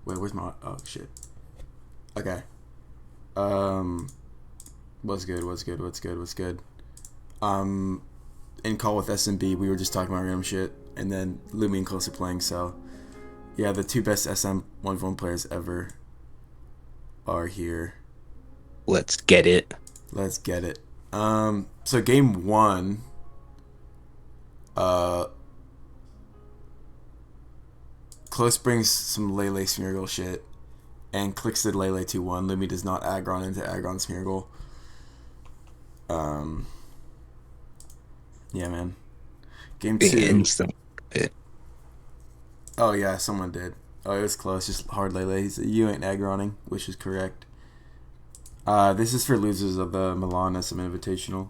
Wait, where's my? Oh shit. Okay. What's good? What's good? What's good? What's good? Um, in call with SMB, we were just talking about random shit, and then Lumi and Close are playing. So yeah, the two best SM 1v1 players ever are here. Let's get it. Let's get it. So game one, uh, Close brings some Lele Smeargle shit, and clicks the Lele 2-1. Lumi does not aggron into aggron Smeargle. Um, yeah, man. Game two. Instant. Oh yeah, someone did. Oh, it was close. Just hard Lele. You ain't aggroning, which is correct. This is for losers of the Milan SM Invitational.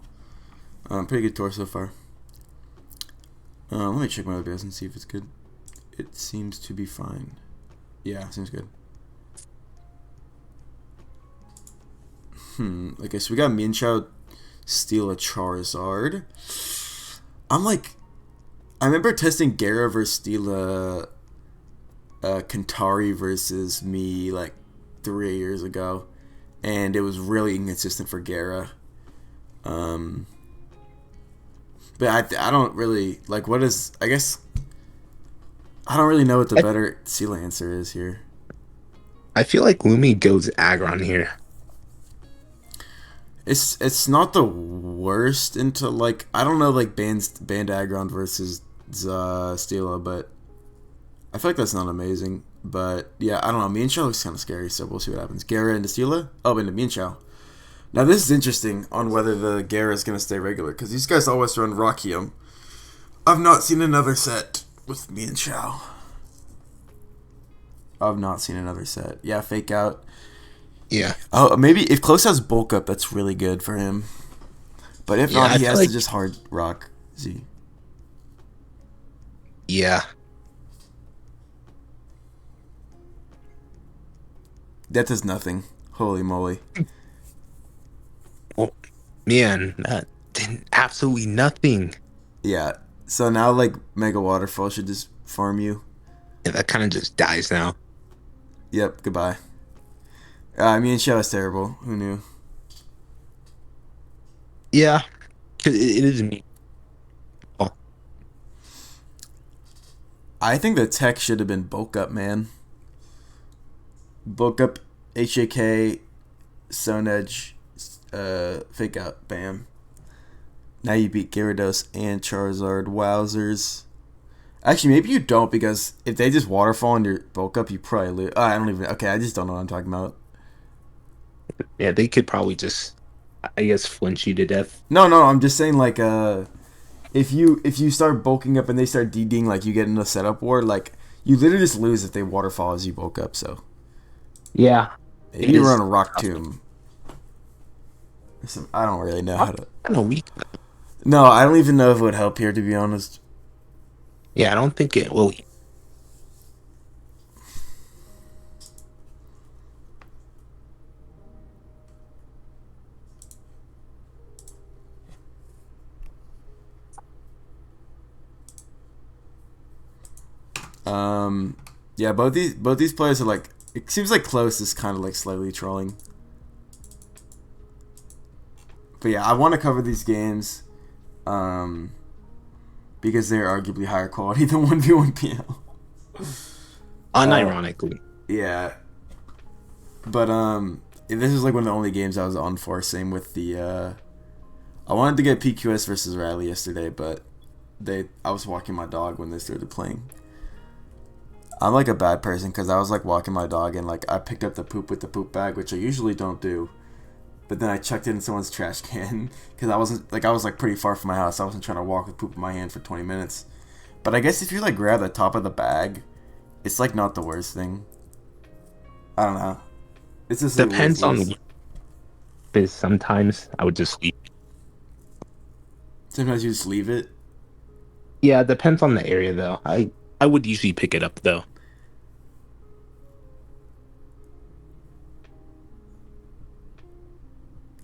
Pretty good tour so far. Let me check my other videos and see if it's good. It seems to be fine. Yeah, seems good. Okay, so we got Mienshao steal a Charizard. I remember testing Gara versus steal a Kantari versus me like 3 years ago, and it was really inconsistent for Gara. But I don't really like what is. I guess I don't really know what the I, better seal answer is here. I feel like Lumi goes Aggron here. It's not the worst into like I don't know like band Aggron versus Stila, but I feel like that's not amazing. But yeah, I don't know. Mienshao looks kind of scary, so we'll see what happens. Gara into Stila? Oh, into Mienshao. Now this is interesting on whether the Gara is going to stay regular because these guys always run Rockium. I've not seen another set with Mienshao. I've not seen another set. Yeah, fake out. Yeah. Oh, maybe if Close has bulk up, that's really good for him. But if Yeah, not, I he feel has to like just hard rock Z. yeah. That does nothing. Holy moly. Well, man, that did absolutely nothing. Yeah. So now like Mega Waterfall should just farm you. Yeah, that kind of just dies now. Yep. Goodbye. Me and Shadow is terrible. Who knew? Yeah, 'cause it is me. Oh, I think the tech should have been bulk up, man. Bulk up, HAK, Stone Edge, fake out, bam. Now you beat Gyarados and Charizard. Wowzers. Actually, maybe you don't because if they just waterfall and your bulk up, you probably lose. I don't even. Okay, I just don't know what I'm talking about. yeah, they could probably just, I guess, flinch you to death. No, no, I'm just saying like if you start bulking up and they start DDing like you get in a setup war, like you literally just lose if they waterfall as you bulk up. So Yeah, maybe it you run is a Rock tough. Tomb. I don't really know how to. I don't know, weak. No, I don't even know if it would help here to be honest. Yeah, I don't think it will. Um, yeah, both these players are like. It seems like Close is kind of like slightly trolling. But yeah, I want to cover these games, um, because they're arguably higher quality than 1v1 PL. Unironically. Yeah, but this is like one of the only games I was on for. Same with the I wanted to get PQS versus Riley yesterday, but I was walking my dog when they started playing. I'm like a bad person because I was like walking my dog and like I picked up the poop with the poop bag, which I usually don't do. But then I chucked it in someone's trash can because I was like pretty far from my house. I wasn't trying to walk with poop in my hand for 20 minutes. But I guess if you like grab the top of the bag, it's like not the worst thing. I don't know. It's just a lose Depends on lose. this. Sometimes I would just leave. Sometimes you just leave it. Yeah, it depends on the area though. I would usually pick it up though.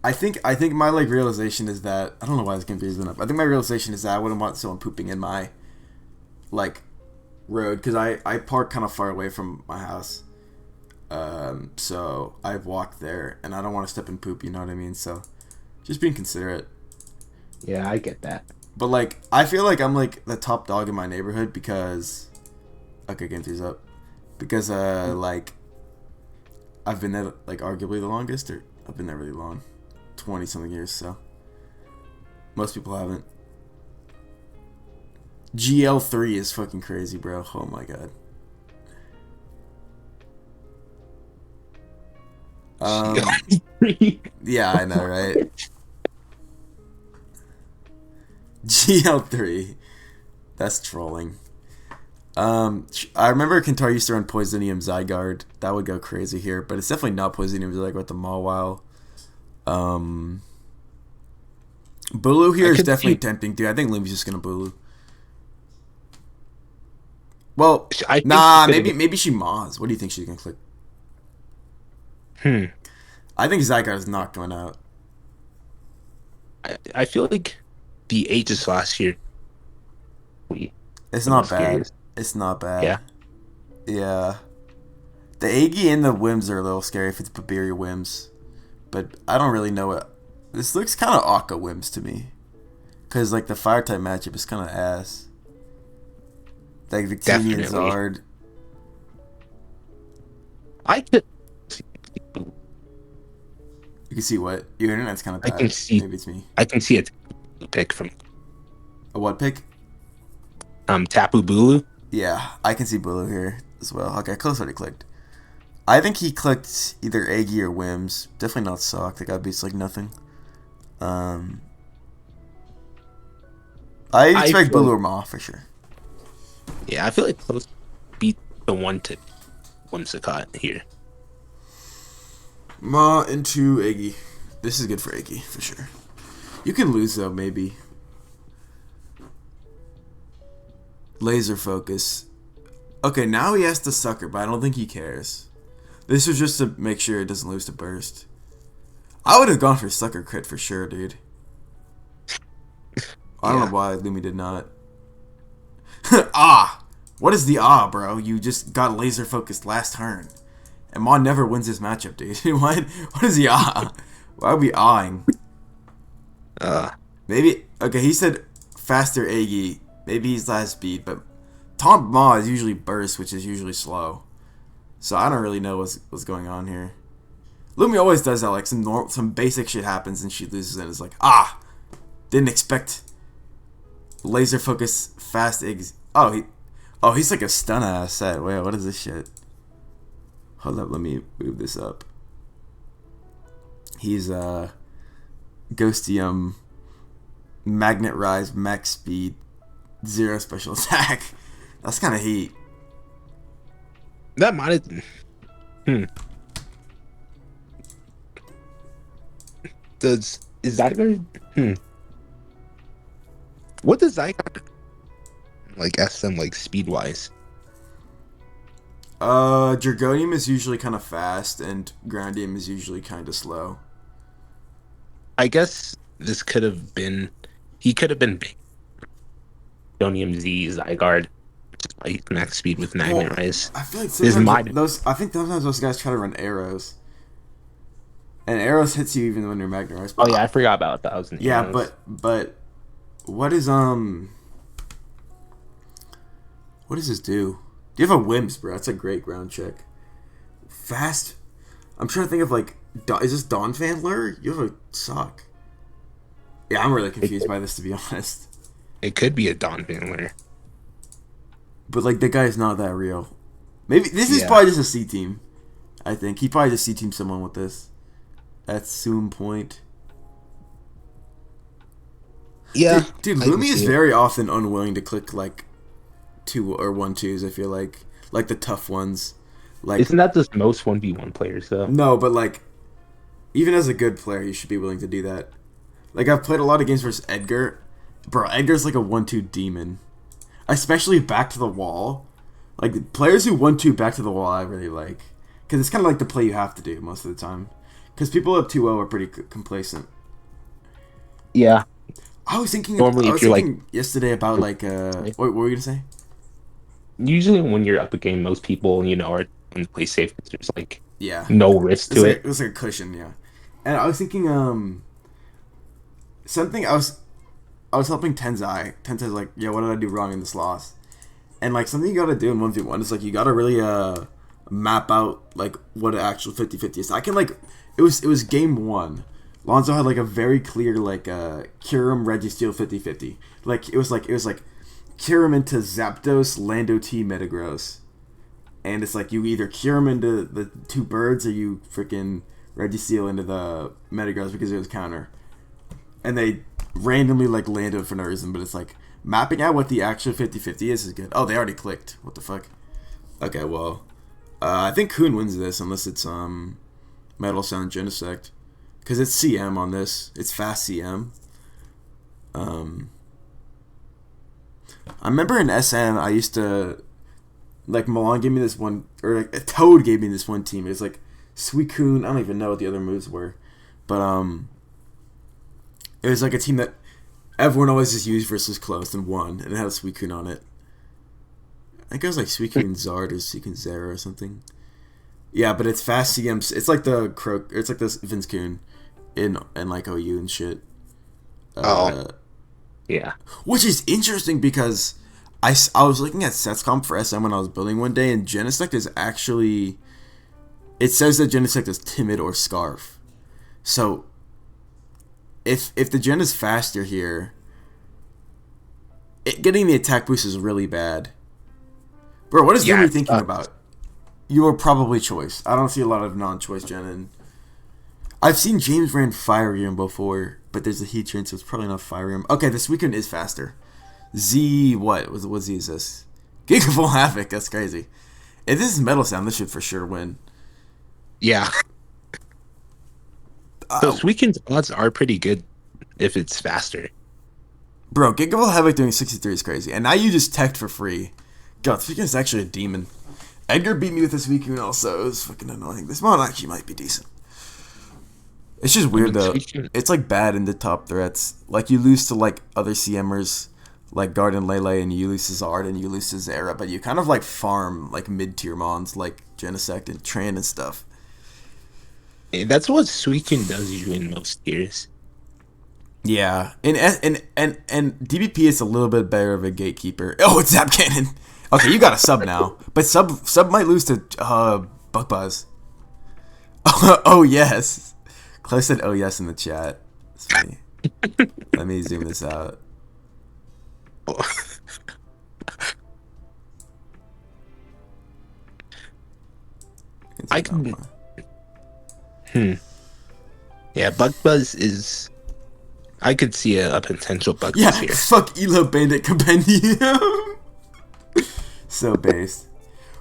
I think my like realization is that I don't know why this confusing up. I think my realization is that I wouldn't want someone pooping in my like road because I park kind of far away from my house. So I've walked there, and I don't want to step in poop. You know what I mean? So just being considerate. Yeah, I get that. But like, I feel like I'm like the top dog in my neighborhood because okay, game three's up. Because like I've been there like arguably the longest, or I've been there really long, 20 something years. So most people haven't. GL3 is fucking crazy, bro. Oh my god. Um, yeah, I know, right? GL3. That's trolling. I remember Kentaro used to run Poisonium Zygarde. That would go crazy here, but it's definitely not Poisonium Zygarde with the Mawile. Um, Bulu here I is could definitely see. tempting, dude. I think Lumi's just gonna Bulu. Well, I think she nah, could have. maybe she Maws. What do you think she's gonna click? Hmm. I think Zygarde is not going out. I feel like the ages last year we It's the not most bad. scariest. It's not Yeah, bad. Yeah. The Agi and the Wims are a little scary if it's Babiria Wims. But I don't really know what. This looks kind of Akka Wims to me. Because, like, the fire type matchup is kind of ass. Like, Victini and definitely. Zard. I could. You can see what? Your internet's kind of I can bad. see. Maybe it's me. I can see a pick from A what pick? Tapu Bulu. Yeah, I can see Bulu here as well. Okay, close already clicked. I think he clicked either Agi or Wims. Definitely not Sock. The guy beats like nothing. Um, I I expect feel Bulu like, or Ma for sure. yeah, I feel like close beat the one Sakat here. Ma into Agi. This is good for Agi for sure. You can lose though, maybe. Laser focus. Okay, now he has to sucker, but I don't think he cares. This was just to make sure it doesn't lose to burst. I would have gone for sucker crit for sure, dude. I don't know Yeah. why Lumi did not. Ah! What is the bro? You just got laser focused last turn. And Mon never wins this matchup, dude. What is the Why are we awing? Uh, Maybe, okay, he said faster Agi. Maybe he's last speed, but Taunt Ma is usually burst, which is usually slow. So I don't really know what's going on here. Lumi always does that. Like some basic shit happens and she loses and it's like didn't expect laser focus fast eggs. He's like a stun ass set. Wait, what is this shit? Hold up, let me move this up. He's Ghostium Magnet Rise Max Speed 0 special attack. That's kind of heat. that might have. Hmm. Is Zygarde? Hmm. What does Zygarde like? SM like speed wise? Dragonium is usually kind of fast and Groundium is usually kind of slow. I guess this could have been. He could have been Donium Z Zygarde, like max speed with Well, Magnet Rise. I feel like This sometimes might. those. I think sometimes those guys try to run arrows, and arrows hits you even when you're magnetized. Oh But yeah, I forgot about 1,000 yeah, arrows. what is what does this do? Do you have a Wims, bro? That's a great ground check. Fast. I'm trying to think of like. Is this Dawn Fandler? You have a sock. Yeah, I'm really It, confused by this to be honest. it could be a Don Vandler. But like the guy's not that real. Maybe this is Yeah, probably just a C team. I think he probably just C team someone with this. At some point. yeah, Dude, I can Lumi is see it. very often unwilling to click like 2 or 1 2s. I feel like the tough ones. Like Isn't that just most 1v1 players though? no, but like even as a good player, you should be willing to do that. Like I've played a lot of games versus Edgar. Bro, Edgar's like a 1-2 demon, especially back to the wall. Like players who 1-2 back to the wall, I really like because it's kind of like the play you have to do most of the time. Because people up 2-0 are pretty complacent. Yeah. Normally, I if was you're like, thinking yesterday about like what were you gonna say? usually when you're up a game, most people are and play safe. There's like Yeah, no risk to it it. was like a cushion. Yeah, and I was thinking something I was helping Tenzai. Tenzai's like, yeah, what did I do wrong in this loss? And like something you gotta do in 1v1 is like you gotta really map out like what an actual 50-50 is. I can like it was game one. Lonzo had like a very clear like Kyurem Registeel 50-50. Like it was like Kyurem into Zapdos, Lando T, Metagross. And it's like you either Kyurem into the two birds or you freaking Registeel into the Metagross because it was counter. And they randomly like landed for no reason, but it's like mapping out what the actual 50-50 is good. Oh, they already clicked. What the fuck? Okay, well, I think Kuhn wins this unless it's Metal Sound Genesect, because it's CM on this. It's fast CM. Um, I remember in SN I used to like Milan gave me this one, or like Toad gave me this one team. It was like Suicune. I don't even know what the other moves were, but it was like a team that everyone always just used versus closed and won, and it had a Suicune on it. I think it was like Suicune Zard or Suicune Zera or something. Yeah, but it's fast CMs. It's like the Croak. It's like this Vince Coon in like OU and shit. Oh, Uh, yeah. which is interesting because I was looking at sets comp for SM when I was building one day, and Genesect is actually. It says that Genesect is timid or Scarf. So if the gen is faster here, getting the attack boost is really bad. Bro, what is Yeah, Lumi it's, thinking about? You are probably choice. I don't see a lot of non-choice gen, and I've seen James ran Fire Rim before, but there's a heat train, so it's probably not Fire Rim. Okay, this weekend is faster. Z what Z is this? Gigaful Havoc. That's crazy. If this is Metal Sound, this should for sure win. yeah. Uh, Those weekend's odds are pretty good if it's faster. Bro, Gigaful Havoc doing 63 is crazy, and now you just teched for free. God, this weekend is actually a demon. Edgar beat me with this weekend also. It was fucking annoying. This mod actually might be decent. It's just I weird mean, though. Suicune, It's like bad in the top threats. Like you lose to like other CMers like Garden Lele and you lose to Zard and you lose to Zera, but you kind of like farm like mid tier mons like Genesect and Tran and stuff. that's what Suicune does you in most tiers. Yeah. And DBP is a little bit better of a gatekeeper. Oh, it's Zap Cannon. Okay, you got a sub now. But sub might lose to Buck Buzz. Oh yes. Clay said oh yes in the chat. It's funny. Let me zoom this out. can I zoom out can. more. Hmm. Yeah, Bug Buzz is. I could see a potential Bug Yeah, Buzz here. fuck Elo Bandit Compendium. So based.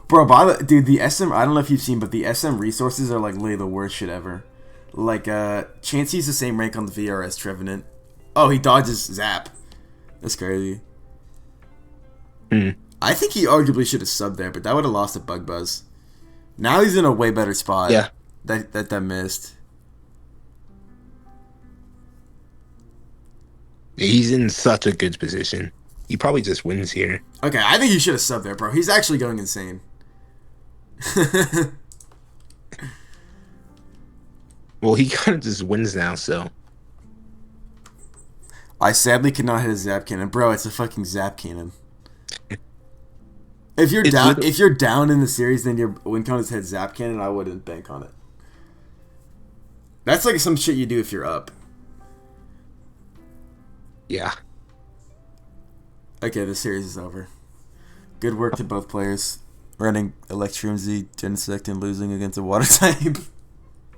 Bro, dude, the SM, I don't know if you've seen, but the SM resources are like literally the worst shit ever. Like, Chansey's the same rank on the VRS Trevenant. Oh, he dodges Zap. That's crazy. Hmm. I think he arguably should have subbed there, but that would have lost to Bug Buzz. Now he's in a way better spot. Yeah. That missed. He's in such a good position. He probably just wins here. Okay, I think he should have subbed there, bro. He's actually going insane. Well, he kind of just wins now, so. I sadly cannot hit a Zap Cannon. Bro, it's a fucking Zap Cannon. If you're It's down, literally- if you're down in the series, then your win count is hit Zap Cannon. I wouldn't bank on it. That's like some shit you do if you're up. Yeah. Okay, the series is over. Good work to both players. Running Electrium Z, Genesect, and losing against a water type.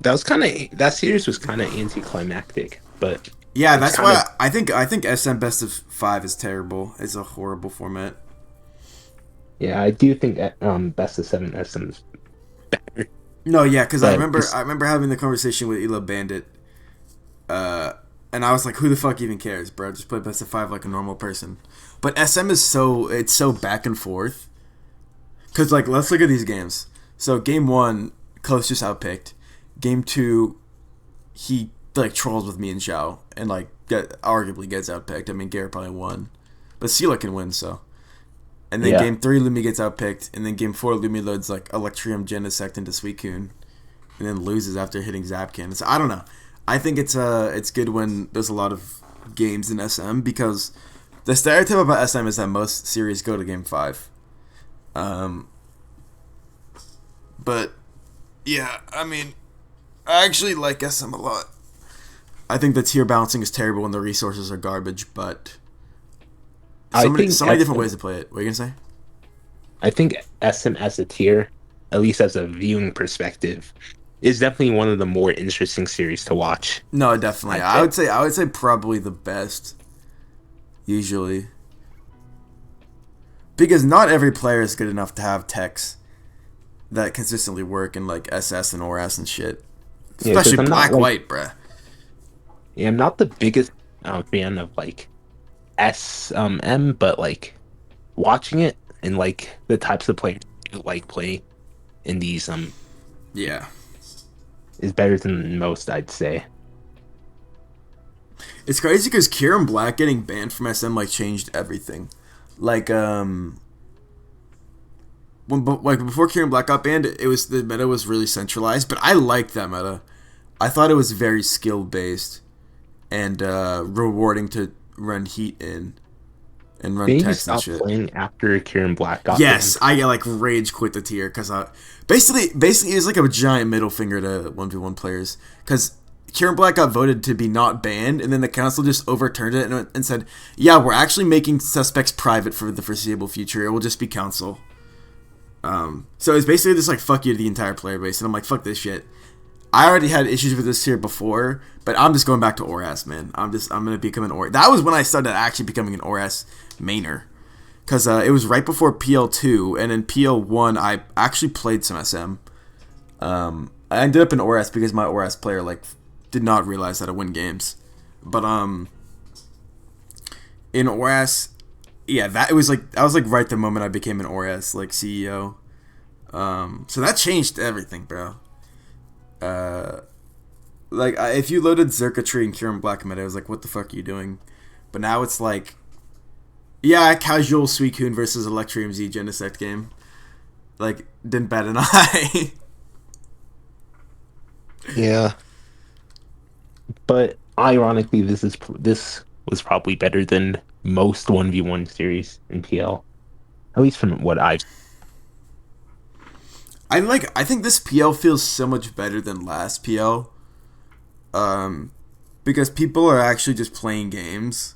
That series was kind of anticlimactic, but Yeah, it's that's kinda- why I think SM Best of 5 is terrible. It's a horrible format. Yeah, I do think that best of 7 SM's better. No, yeah, because I But remember it's- I remember having the conversation with Elo Bandit, and I was like, "Who the fuck even cares, bro? Just play best of 5 like a normal person." But SM is so back and forth. Cause like let's look at these games. So game 1, Close just outpicked. Game 2, he like trolls with me and Zhao and like arguably gets outpicked. I mean, Garrett probably won, but Sela can win. So And then Yeah. game 3, Lumi gets outpicked. And then game 4, Lumi loads like Electrium Genesect into Suicune. And then loses after hitting Zapkin. So I don't know. I think it's good when there's a lot of games in SM because the stereotype about SM is that most series go to game 5. But yeah, I mean, I actually like SM a lot. I think the tier balancing is terrible and the resources are garbage, but I so think many different SM, ways to play it. What are you gonna say? I think SM as a tier, at least as a viewing perspective, is definitely one of the more interesting series to watch. No, definitely. I'd say. I would say probably the best. Usually, because not every player is good enough to have techs that consistently work in like SS and ORS and shit. Yeah, because Especially I'm not black like white, bruh. yeah, I'm not the biggest fan of like SM, but like watching it and like the types of players you like play in these Yeah. is better than most, I'd say. It's crazy because Kieran Black getting banned from SM like changed everything. Like like before Kieran Black got banned, it was the meta was really centralized, but I liked that meta. I thought it was very skill based and rewarding to run heat in and run Maybe text and stop shit. playing after Kieran Black got Yes, banned. I like rage quit the tier because I basically it was like a giant middle finger to 1v1 players because Kieran Black got voted to be not banned, and then the council just overturned it and said, "Yeah, we're actually making suspects private for the foreseeable future. It will just be council." So it's basically just like fuck you to the entire player base, and I'm like, fuck this shit. I already had issues with this tier before, but I'm just going back to ORAS, man. I'm gonna become an ORAS. That was when I started actually becoming an ORAS mainer, because it was right before PL2, and in PL1 I actually played some SM. I ended up in ORAS because my ORAS player like did not realize how to win games, but in ORAS, yeah, that was like right the moment I became an ORAS like CEO. So that changed everything, bro. If you loaded Zerkatry and Kieran Black meta, I was like, what the fuck are you doing? But now it's like, yeah, casual Suicune versus Electrium Z Genesect game. Like, didn't bat an eye. Yeah, but ironically, this was probably better than most 1v1 series in TL, at least from what I've. I think this PL feels so much better than last PL. Because people are actually just playing games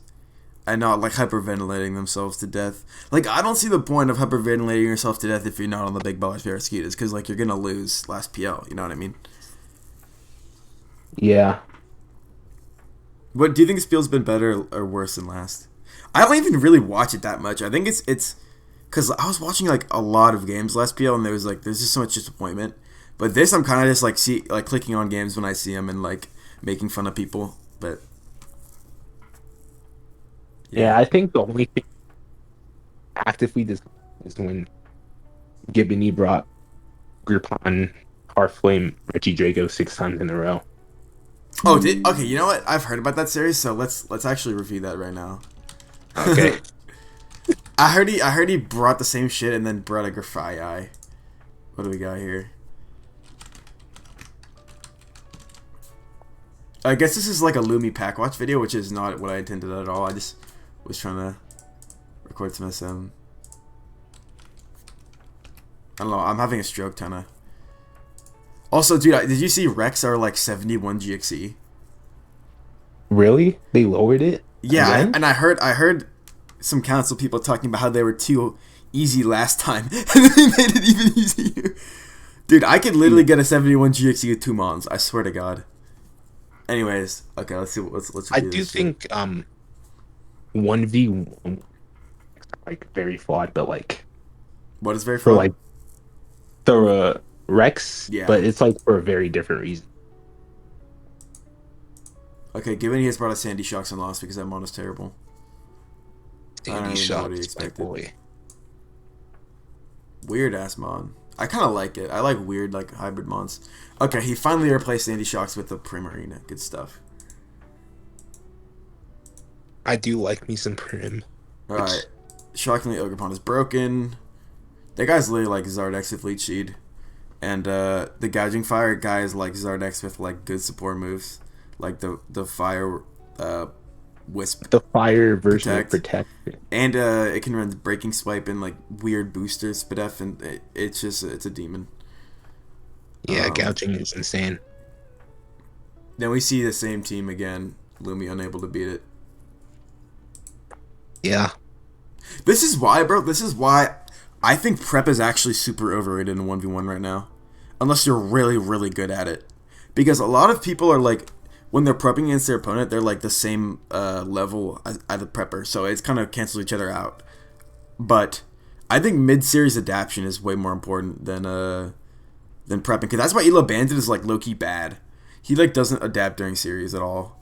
and not like hyperventilating themselves to death. Like I don't see the point of hyperventilating yourself to death if you're not on the big ballers Parasquitas, because like you're gonna lose last PL. You know what I mean? Yeah, What do you think this PL's been better or worse than last? I don't even really watch it that much. I think it's because I was watching like a lot of games last PL and there's just so much disappointment. But this I'm kind of just like clicking on games when I see them and like making fun of people. But yeah. yeah. I think the only thing actively this is when Gibney brought Groupon, Hearthflame, Reggie Drago 6 times in a row. Oh, okay. You know what? I've heard about that series, so let's actually review that right now. Okay. I heard he brought the same shit and then brought a Grafai eye. What do we got here? I guess this is like a Lumi pack watch video, which is not what I intended at all. I just was trying to record some SM. I don't know. I'm having a stroke, kinda. Also, dude, did you see Rex are like 71 GXE? Really? They lowered it Yeah, again? and I heard some council people talking about how they were too easy last time, and then they made it even easier. Dude, I could literally get a 71 GXE with 2 mons. I swear to God. Anyways, okay, let's see. Let's I review do this shit. think 1v1 like very flawed, but like What is very for flawed? like the Rex, Yeah. but it's like for a very different reason. Okay, given he has brought a Sandy Shocks and lost because that mon is terrible. I don't Sandy really know what he Shocks, my expected. boy. Weird ass mon. I kind of like it. I like weird like hybrid mons. Okay, he finally replaced Sandy Shocks with the Primarina. Good stuff. I do like me some Prim. All right. shockingly, Ogerpon is broken. That guy's literally like Zardex with Leech Seed. And the Gouging Fire guy is like Zardex with like good support moves. Like the Fire Wisp The fire version of Protect. protect. And it can run Breaking Swipe and like weird boosters, Spadef, and it's a demon. Yeah, gouging is insane. Then we see the same team again. Lumi unable to beat it. Yeah. This is why, bro. This is why I think prep is actually super overrated in 1v1 right now. Unless you're really, really good at it. Because a lot of people are like, when they're prepping against their opponent, they're like the same level as the prepper. So it's kind of cancels each other out. But I think mid-series adaptation is way more important than prepping. Because that's why Elo Bandit is like low-key bad. He like doesn't adapt during series at all.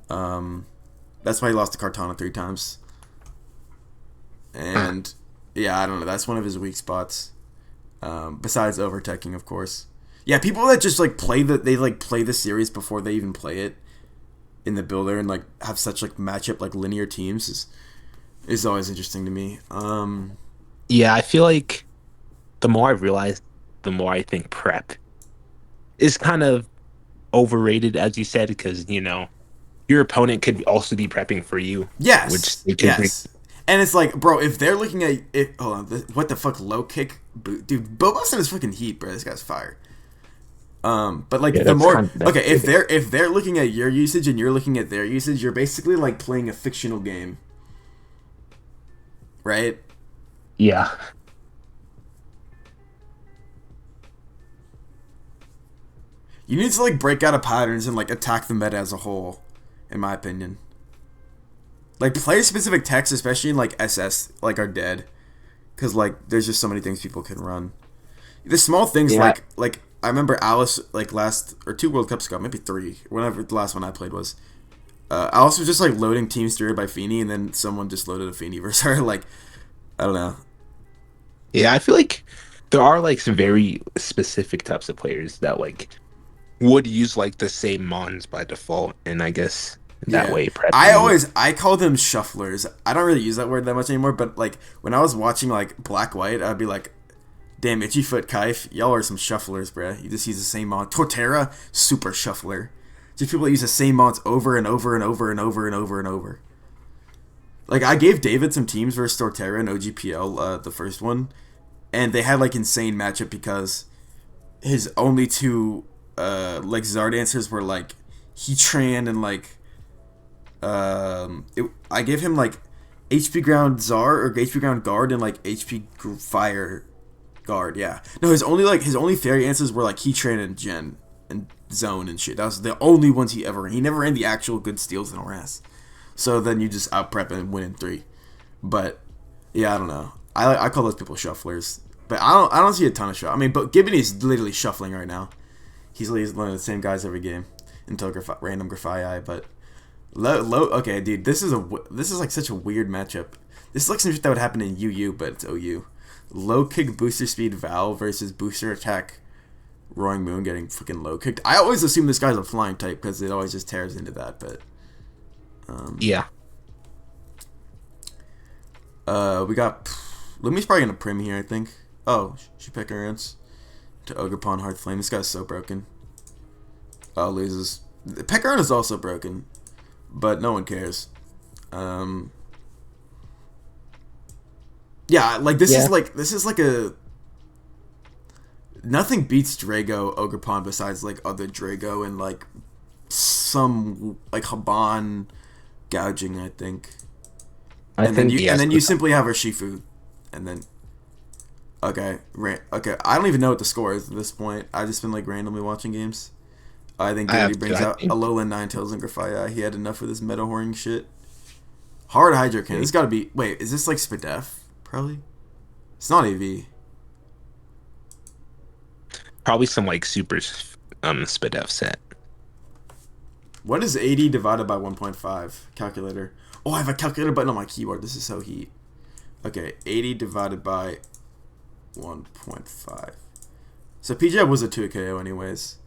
That's why he lost to Cartana 3 times. And yeah, I don't know. That's one of his weak spots. Besides overteching, of course. Yeah, people that just like play the series before they even play it in the builder and like have such like matchup like linear teams is always interesting to me. Yeah, I feel like the more I've realized, the more I think prep is kind of overrated, as you said, because your opponent could also be prepping for you. Which Yes, they could bring. yes. And it's like, bro, if they're looking at it, hold on, what the fuck, low kick, dude, Boba's in his fucking heat, bro. This guy's fire. But like Yeah, the that's more kind of okay, if they're looking at your usage and you're looking at their usage, you're basically like playing a fictional game, right? Yeah. You need to like break out of patterns and like attack the meta as a whole, in my opinion. Like player specific techs, especially in like SS, like are dead, because like there's just so many things people can run. The small things Yeah. like I remember Alice like last or 2 World Cups ago, maybe 3, whenever the last one I played was. Alice was just like loading team steered by Feeny, and then someone just loaded a Feeny versus her. Like I don't know. Yeah, I feel like there are like some very specific types of players that like would use like the same mons by default, and I guess that Yeah, way prepping. I call them shufflers. I don't really use that word that much anymore, but like when I was watching like Black White, I'd be like, "Damn, Itchy Foot Kaif, y'all are some shufflers, bruh. You just use the same mon. Torterra, super shuffler. Just people that use the same mons over and over and over and over and over and over. Like I gave David some teams versus Torterra in OGPL, the first one, and they had like insane matchup because his only two like Zard answers were like Heatran and like I gave him like HP ground Zar or HP ground guard and like HP fire guard. Yeah, no, his only fairy answers were like Heatran and Gen and Zone and shit. That was the only ones he ever ran. He never ran the actual good steals in ORAS. So then you just out prep and win in 3. But yeah, I don't know. I call those people shufflers. But I don't see a ton of shuffle. I mean, but Gibbon is literally shuffling right now. He's one of the same guys every game until random Grafii. But low. Okay, dude, this is like such a weird matchup. This is like some shit that would happen in UU, but it's OU. Low kick booster speed Val versus booster attack Roaring Moon getting freaking low kicked. I always assume this guy's a flying type because it always just tears into that. But Yeah. we got Lumi's probably gonna prim here, I think. Oh, she picked her ants to Ogerpon Heart Flame. This guy's so broken. Oh, loses. Pekarun is also broken, but no one cares. Yeah, like this is like a nothing beats Drago Ogerpon besides like other Drago and like some like Haban gouging, I think. And then you simply have her Shifu, and then okay, okay. I don't even know what the score is at this point. I've just been like randomly watching games. I think Gary brings out Alola, Ninetales, and Grafia. He had enough of this meta whoring shit. Hard Hydro Cannon. This got to be. Wait, is this like Spadef? Probably. It's not AV. Probably some like super Spadef set. What is 80 divided by 1.5? Calculator. Oh, I have a calculator button on my keyboard. This is so heat. Okay, 80 divided by 1.5. So PJ was a 2 KO anyways.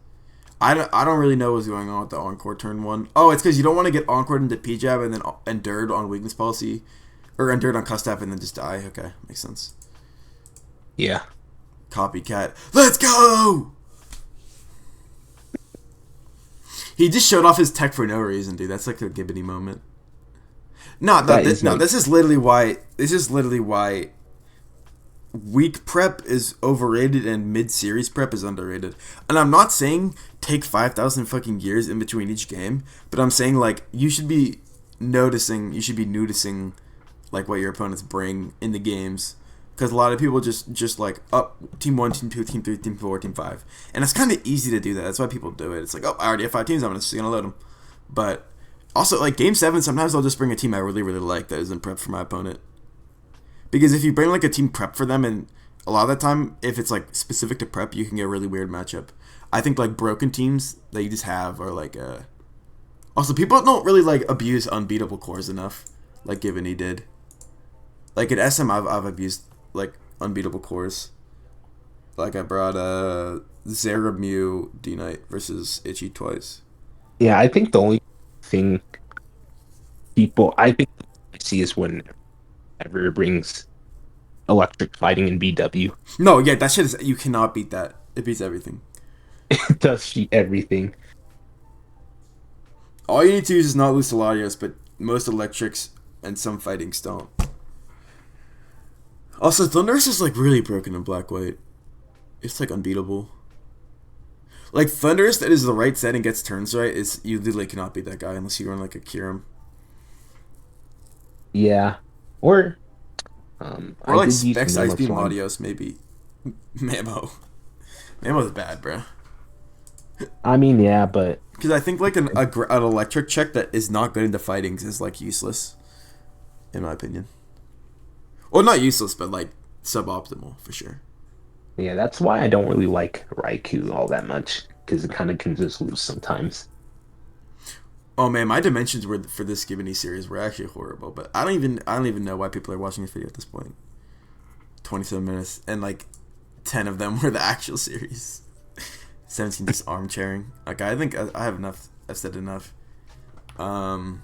I don't really know what's going on with the Encore turn 1. Oh, it's because you don't want to get Encored into PJab and then endured on weakness policy or enter it on custom and then just die. Okay, makes sense. Yeah, Copycat. Let's go! He just showed off his tech for no reason, dude. That's like a Gibbony moment. No, no, that is no. like This is literally why. This is literally why. Week prep is overrated and mid-series prep is underrated. And I'm not saying take 5,000 fucking years in between each game, but I'm saying like you should be noticing like what your opponents bring in the games, because a lot of people just like up team 1, team 2, team 3, team 4, team 5. And it's kind of easy to do that. That's why people do it. It's like, "Oh, I already have 5 teams. I'm just going to load them." But also like game 7, sometimes I'll just bring a team I really really like that isn't prep for my opponent. Because if you bring like a team prep for them, and a lot of the time, if it's like specific to prep, you can get a really weird matchup. I think like broken teams that you just have are like also people don't really like abuse unbeatable cores enough, like Given he did. Like at SM, I've abused like unbeatable cores. Like I brought Zera Mew D Knight versus Itchy twice. yeah. I think the only thing people I think I see is whenever it brings electric fighting in BW. No, yeah, that shit is, you cannot beat that. It beats everything. It does cheat everything. All you need to use is not Lucilarios, but most electrics and some fightings don't. Also, Thunderous is like really broken in black white. It's like unbeatable. Like Thunderous that is the right set and gets turns right is you literally cannot beat that guy unless you run like a Kirim. Yeah, or Or I like did use Specs Ice Memo Beam Swan. Latios maybe. Mamo. Mamo's bad, bro. I mean, yeah, but Because I think like an electric check that is not good into fightings is like useless, in my opinion. Well, not useless, but like suboptimal for sure. yeah, that's why I don't really like Raikou all that much because it kind of can just lose sometimes. Oh man, my dimensions were for this Gibney series were actually horrible. But I don't even know why people are watching this video at this point. 27 minutes and like 10 of them were the actual series. 17 just armchairing. Like I think I have enough. I've said enough. Um,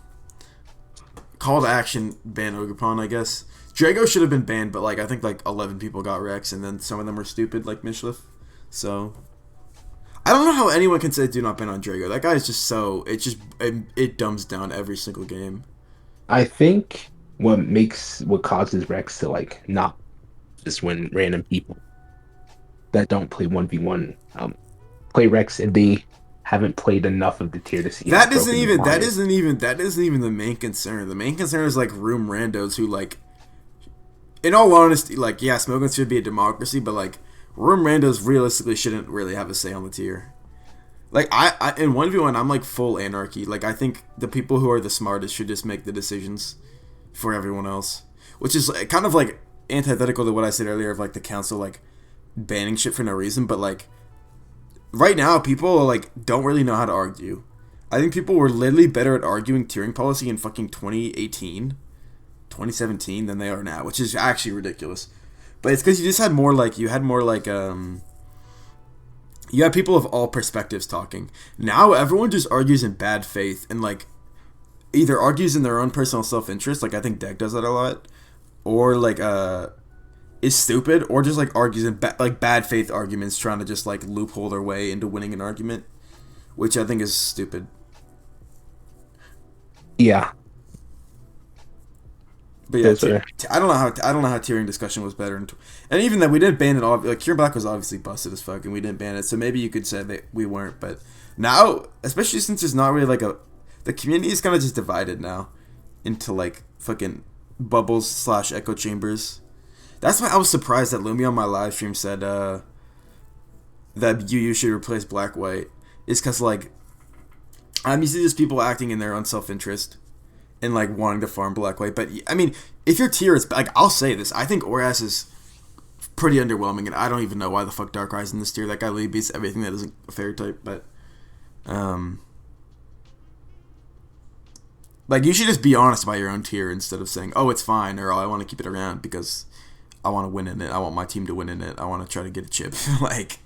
Call to action ban Ogerpon, I guess. Drago should have been banned, but like I think like 11 people got Rex, and then some of them were stupid, like Mishlev. So I don't know how anyone can say do not ban on Drago. That guy is just so it dumbs down every single game. I think what causes Rex to like not just when random people that don't play 1v1 play Rex and they haven't played enough of the tier to see how broken the pawn is. That isn't even the main concern. The main concern is like room randos who like, in all honesty, like yeah, Smoking should be a democracy, but like room randos realistically shouldn't really have a say on the tier. Like I in 1v1 I'm like full anarchy. Like I think the people who are the smartest should just make the decisions for everyone else, which is kind of like antithetical to what I said earlier of like the council like banning shit for no reason. But like right now people like don't really know how to argue. I think people were literally better at arguing tiering policy in fucking 2018, 2017 than they are now, which is actually ridiculous. But it's because you just had more like you have people of all perspectives talking. Now everyone just argues in bad faith and like either argues in their own personal self-interest, like I think Deck does that a lot, or like is stupid, or just like argues in like bad faith arguments, trying to just like loophole their way into winning an argument, which I think is stupid. Yeah, But yeah, those are I don't know how tiering discussion was better, and even that we didn't ban it. Like Kieran Black was obviously busted as fuck, and we didn't ban it. So maybe you could say that we weren't. But now, especially since there's not really like the community is kind of just divided now into like fucking bubbles / echo chambers. That's why I was surprised that Lumi on my live stream said that UU should replace Black White. Is because like I'm used to just people acting in their own self interest and like wanting to farm Black White. But I mean, if your tier is like, I'll say this, I think Oras is pretty underwhelming, and I don't even know why the fuck Darkrai is in this tier. That guy literally beats everything that isn't a fairy type. But like you should just be honest about your own tier instead of saying, oh, it's fine, or oh, I want to keep it around because I want to win in it. I want my team to win in it. I want to try to get a chip. Like,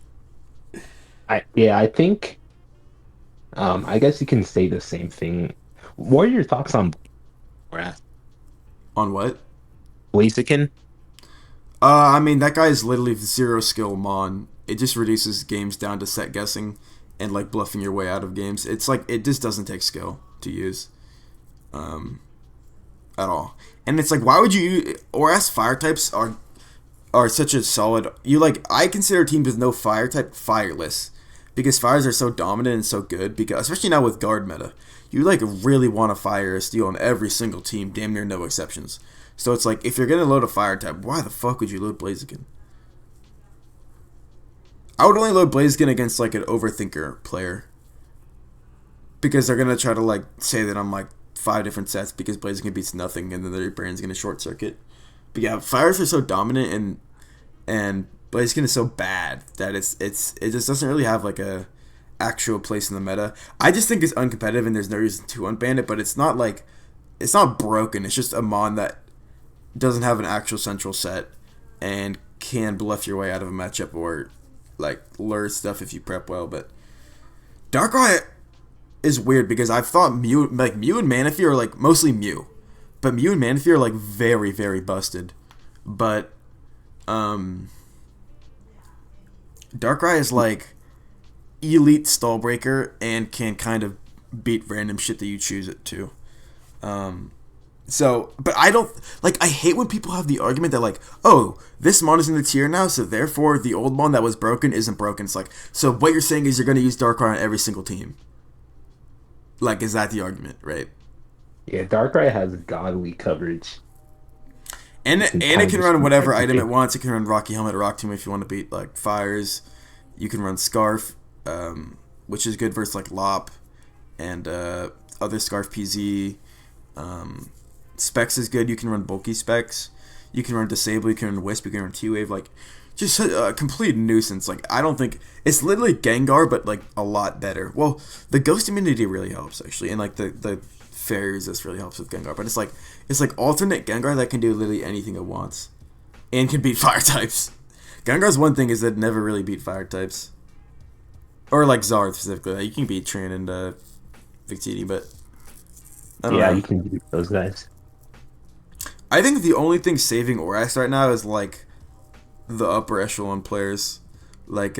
I think I guess you can say the same thing. What are your thoughts on Wrath? on what? Blaziken. I mean, that guy is literally zero skill Mon. It just reduces games down to set guessing and like bluffing your way out of games. It's like it just doesn't take skill to use, at all. And it's like, why would you? Or as fire types are such a solid. You like I consider teams with no fire type fireless because fires are so dominant and so good. Because especially now with guard meta, you like really want to fire a steal on every single team, damn near no exceptions. So it's like if you're gonna load a fire type, why the fuck would you load Blaziken? I would only load Blaziken against like an overthinker player because they're gonna try to like say that I'm like 5 different sets because Blaziken beats nothing and then their brain's gonna short circuit. But yeah, fires are so dominant and Blaziken is so bad that it just doesn't really have like a actual place in the meta. I just think it's uncompetitive and there's no reason to unban it, but it's not like it's not broken. It's just a mon that doesn't have an actual central set and can bluff your way out of a matchup or like lure stuff if you prep well. But Darkrai is weird because I've thought Mew and Manaphy are like mostly Mew, but Mew and Manaphy are like very very busted. But Darkrai is like elite stall breaker and can kind of beat random shit that you choose it to. So, but I don't like. I hate when people have the argument that like, oh, this mon is in the tier now, so therefore the old mon that was broken isn't broken. It's like, so what you're saying is you're going to use Darkrai on every single team. Like, is that the argument, right? Yeah, Darkrai has godly coverage. And You can it kind can of run whatever just item it wants. It can run Rocky Helmet or Rock Tomb if you want to beat like fires. You can run Scarf, which is good versus like Lop and other Scarf PZ. Specs is good. You can run bulky Specs. You can run Disable. You can run Wisp. You can run T-Wave. Like, just a complete nuisance. Like, I don't think it's literally Gengar, but like a lot better. Well, the Ghost Immunity really helps actually, and like the Fairy Resist really helps with Gengar. But it's like alternate Gengar that can do literally anything it wants, and can beat fire types. Gengar's one thing is that it never really beat fire types, or like Zarth specifically. Like, you can beat Tran and Victini, but I don't yeah, know. you can beat those guys. I think the only thing saving Orax right now is like the upper echelon players, like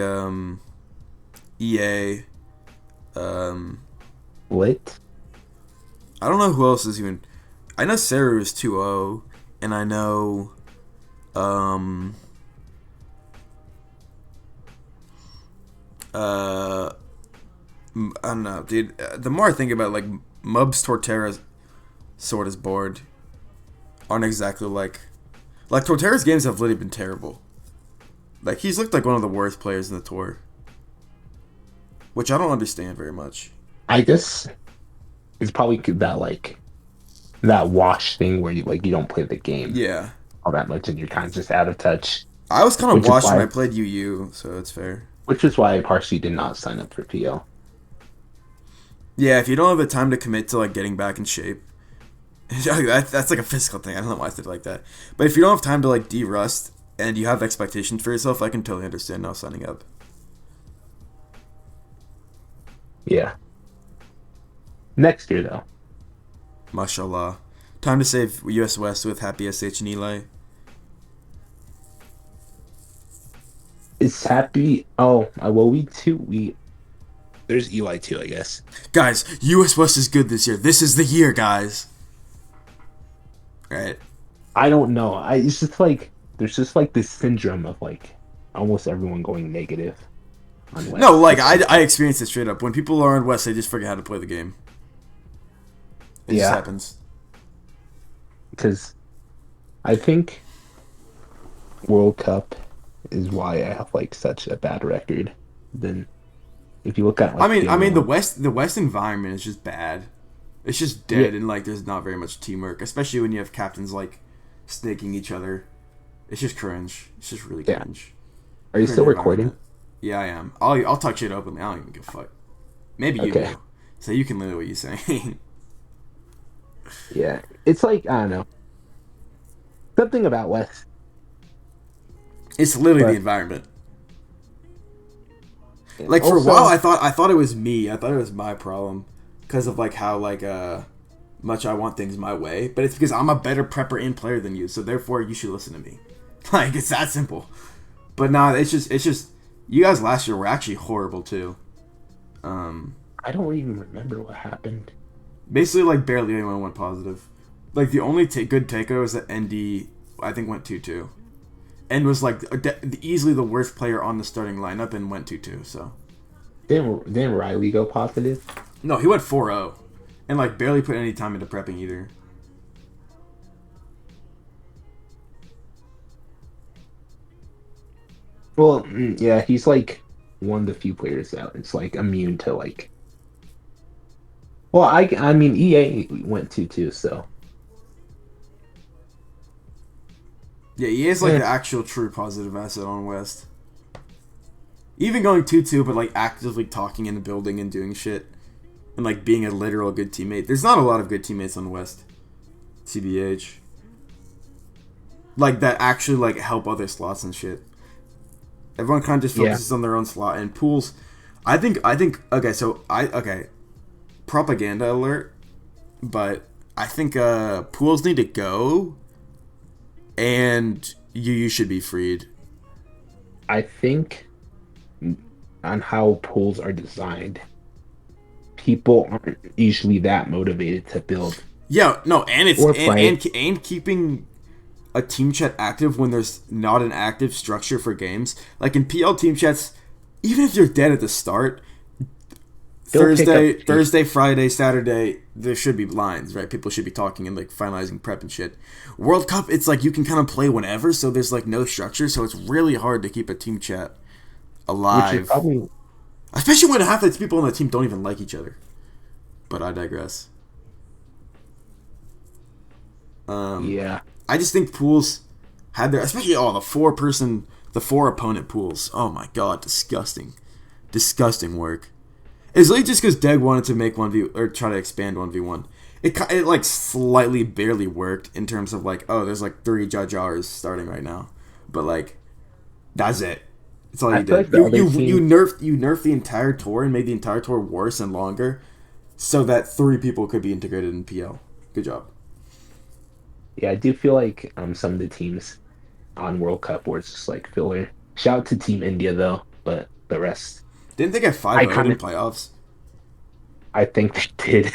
EA. What? I don't know who else is even. I know Saru is 2-0, and I know I don't know, dude. The more I think about it, like Mub's Torterra's sword is bored. Aren't exactly like Torterra's games have literally been terrible. Like he's looked like one of the worst players in the tour, which I don't understand very much. I guess it's probably that wash thing where you don't play the game Yeah, all that much and you're kind of just out of touch. I was kind of Which is washed when I why played UU, so it's fair. I partially did not sign up for PL. Yeah, if you don't have the time to commit to like getting back in shape, that's like a physical thing. I don't know why I said it like that, but if you don't have time to like de-rust and you have expectations for yourself, I can totally understand now signing up. Yeah. Next year though. Mashallah. Time to save US West with Happy SH and Eli. It's happy. Oh, well, we there's Eli too, I guess. Guys, US West is good this year. This is the year, guys. Right. I don't know. It's just like there's just like this syndrome of like almost everyone going negative on West. No, like I experienced it straight up. When people are on West, they just forget how to play the game. It just happens. Because I think World Cup is why I have like such a bad record. Then if you look at like I mean the West environment is just bad. It's just dead Yeah. and like there's not very much teamwork, especially when you have captains like snaking each other. It's just cringe. It's just really Yeah. cringe. Are you Cringe still recording? environment. Yeah, I am. I'll talk shit openly. I don't even give a fuck. Maybe you Okay. do. So you can limit what you're saying. Yeah. It's like I don't know. Something about West. It's literally the But environment. and Like for a also, while, I thought it was me. I thought it was my problem because of like how like much I want things my way, but it's because I'm a better prepper and player than you, so therefore you should listen to me. Like, it's that simple. But nah, it's just you guys last year were actually horrible too. Um, I don't even remember what happened. Basically, like barely anyone went positive. Like the only good takeaway was that ND I think went 2-2 and was like easily the worst player on the starting lineup and went 2-2. So Didn't Riley go positive? no, he went 4-0 and like barely put any time into prepping either. Well, yeah, he's like one of the few players that it's like immune to like. Well, I mean EA went to too, so Yeah, he is like eh, the actual true positive asset on West. Even going 2-2, but like actively talking in the building and doing shit and like being a literal good teammate. There's not a lot of good teammates on West. TBH. Like that actually like help other slots and shit. Everyone kind of just yeah, focuses on their own slot and pools. I think okay, so I okay, propaganda alert, but I think pools need to go and you should be freed. I think on how pools are designed, people aren't usually that motivated to build Yeah, no, and it's or play. and keeping a team chat active when there's not an active structure for games. Like in PL team chats, even if you're dead at the start, They'll pick up pace, Thursday, Friday, Saturday, there should be lines, right? People should be talking and like finalizing prep and shit. World Cup, it's like you can kind of play whenever, so there's like no structure, so it's really hard to keep a team chat which is alive, probably especially when half the people on the team don't even like each other. But I digress. Um, yeah. I just think pools had their, especially the four opponent pools. Oh my god, disgusting, disgusting work. It's really just because Deg wanted to make 1v or try to expand 1v1. It like slightly barely worked in terms of like, oh, there's like 3 Jajars starting right now, but like that's it. That's all I you feel did. like the other team. You nerfed the entire tour and made the entire tour worse and longer, so that 3 people could be integrated in PL. Good job. Yeah, I do feel like some of the teams on World Cup were just like filler. Shout out to Team India though, but the rest, Didn't they get 5 I 0 kind in of playoffs? I think they did.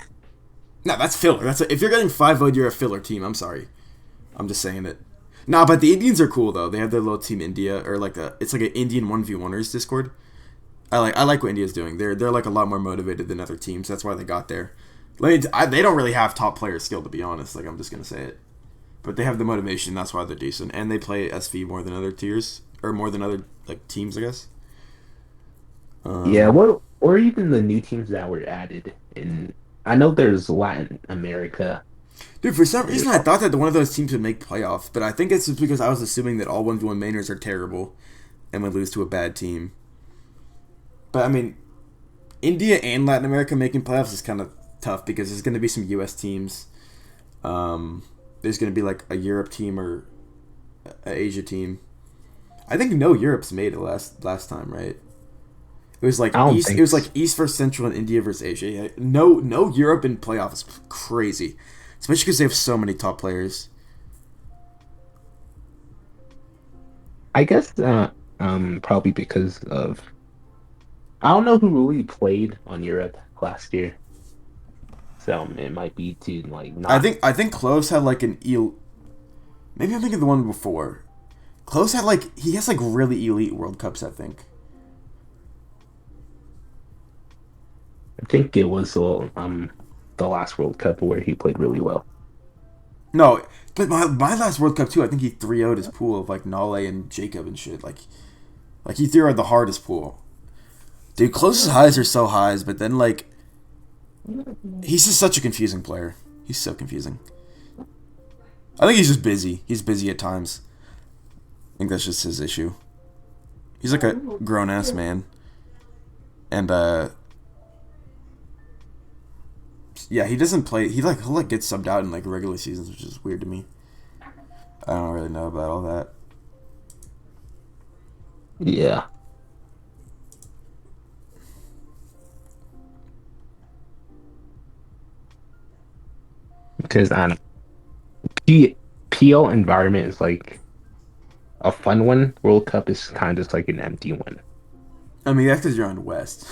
No, that's filler. If you're getting 5 0, you're a filler team. I'm sorry. I'm just saying it. Nah, but the Indians are cool though. They have their little team India or like it's like an Indian 1v1ers Discord. I like what India's doing. They're like a lot more motivated than other teams. That's why they got there. They don't really have top player skill to be honest. Like I'm just gonna say it, but they have the motivation. That's why they're decent, and they play SV more than other tiers or more than other like teams, I guess. Yeah, Um, what or even the new teams that were added in. I know there's Latin America. Dude, for some There's reason I thought that one of those teams would make playoffs, but I think it's just because I was assuming that all 1v1 mainers are terrible and would lose to a bad team. But I mean, India and Latin America making playoffs is kind of tough because there's going to be some U.S. teams. There's going to be like a Europe team or a Asia team. I think no Europe's made it last time, right? It was like I don't East. It think was like East versus Central and India versus Asia. Yeah, no Europe in playoffs is crazy, especially because they have so many top players. I guess probably because of I don't know who really played on Europe last year. So it might be to like not I think Close had like maybe I'm thinking of the one before. Close had like he has like really elite World Cups. I think. I think it was the last World Cup where he played really well. No, but my last World Cup too. I think he 3-0'd his pool of like Nale and Jacob and shit. Like he 3-0'd the hardest pool. Dude, Close's highs are so highs, but then like he's just such a confusing player. He's so confusing. I think he's just busy. He's busy at times. I think that's just his issue. He's like a grown ass man, and yeah, he doesn't play. He'll like get subbed out in like regular seasons, which is weird to me. I don't really know about all that. Yeah. because I don't P- PL environment is like a fun one. World Cup is kind of just like an empty one. I mean, that's because you're on the West.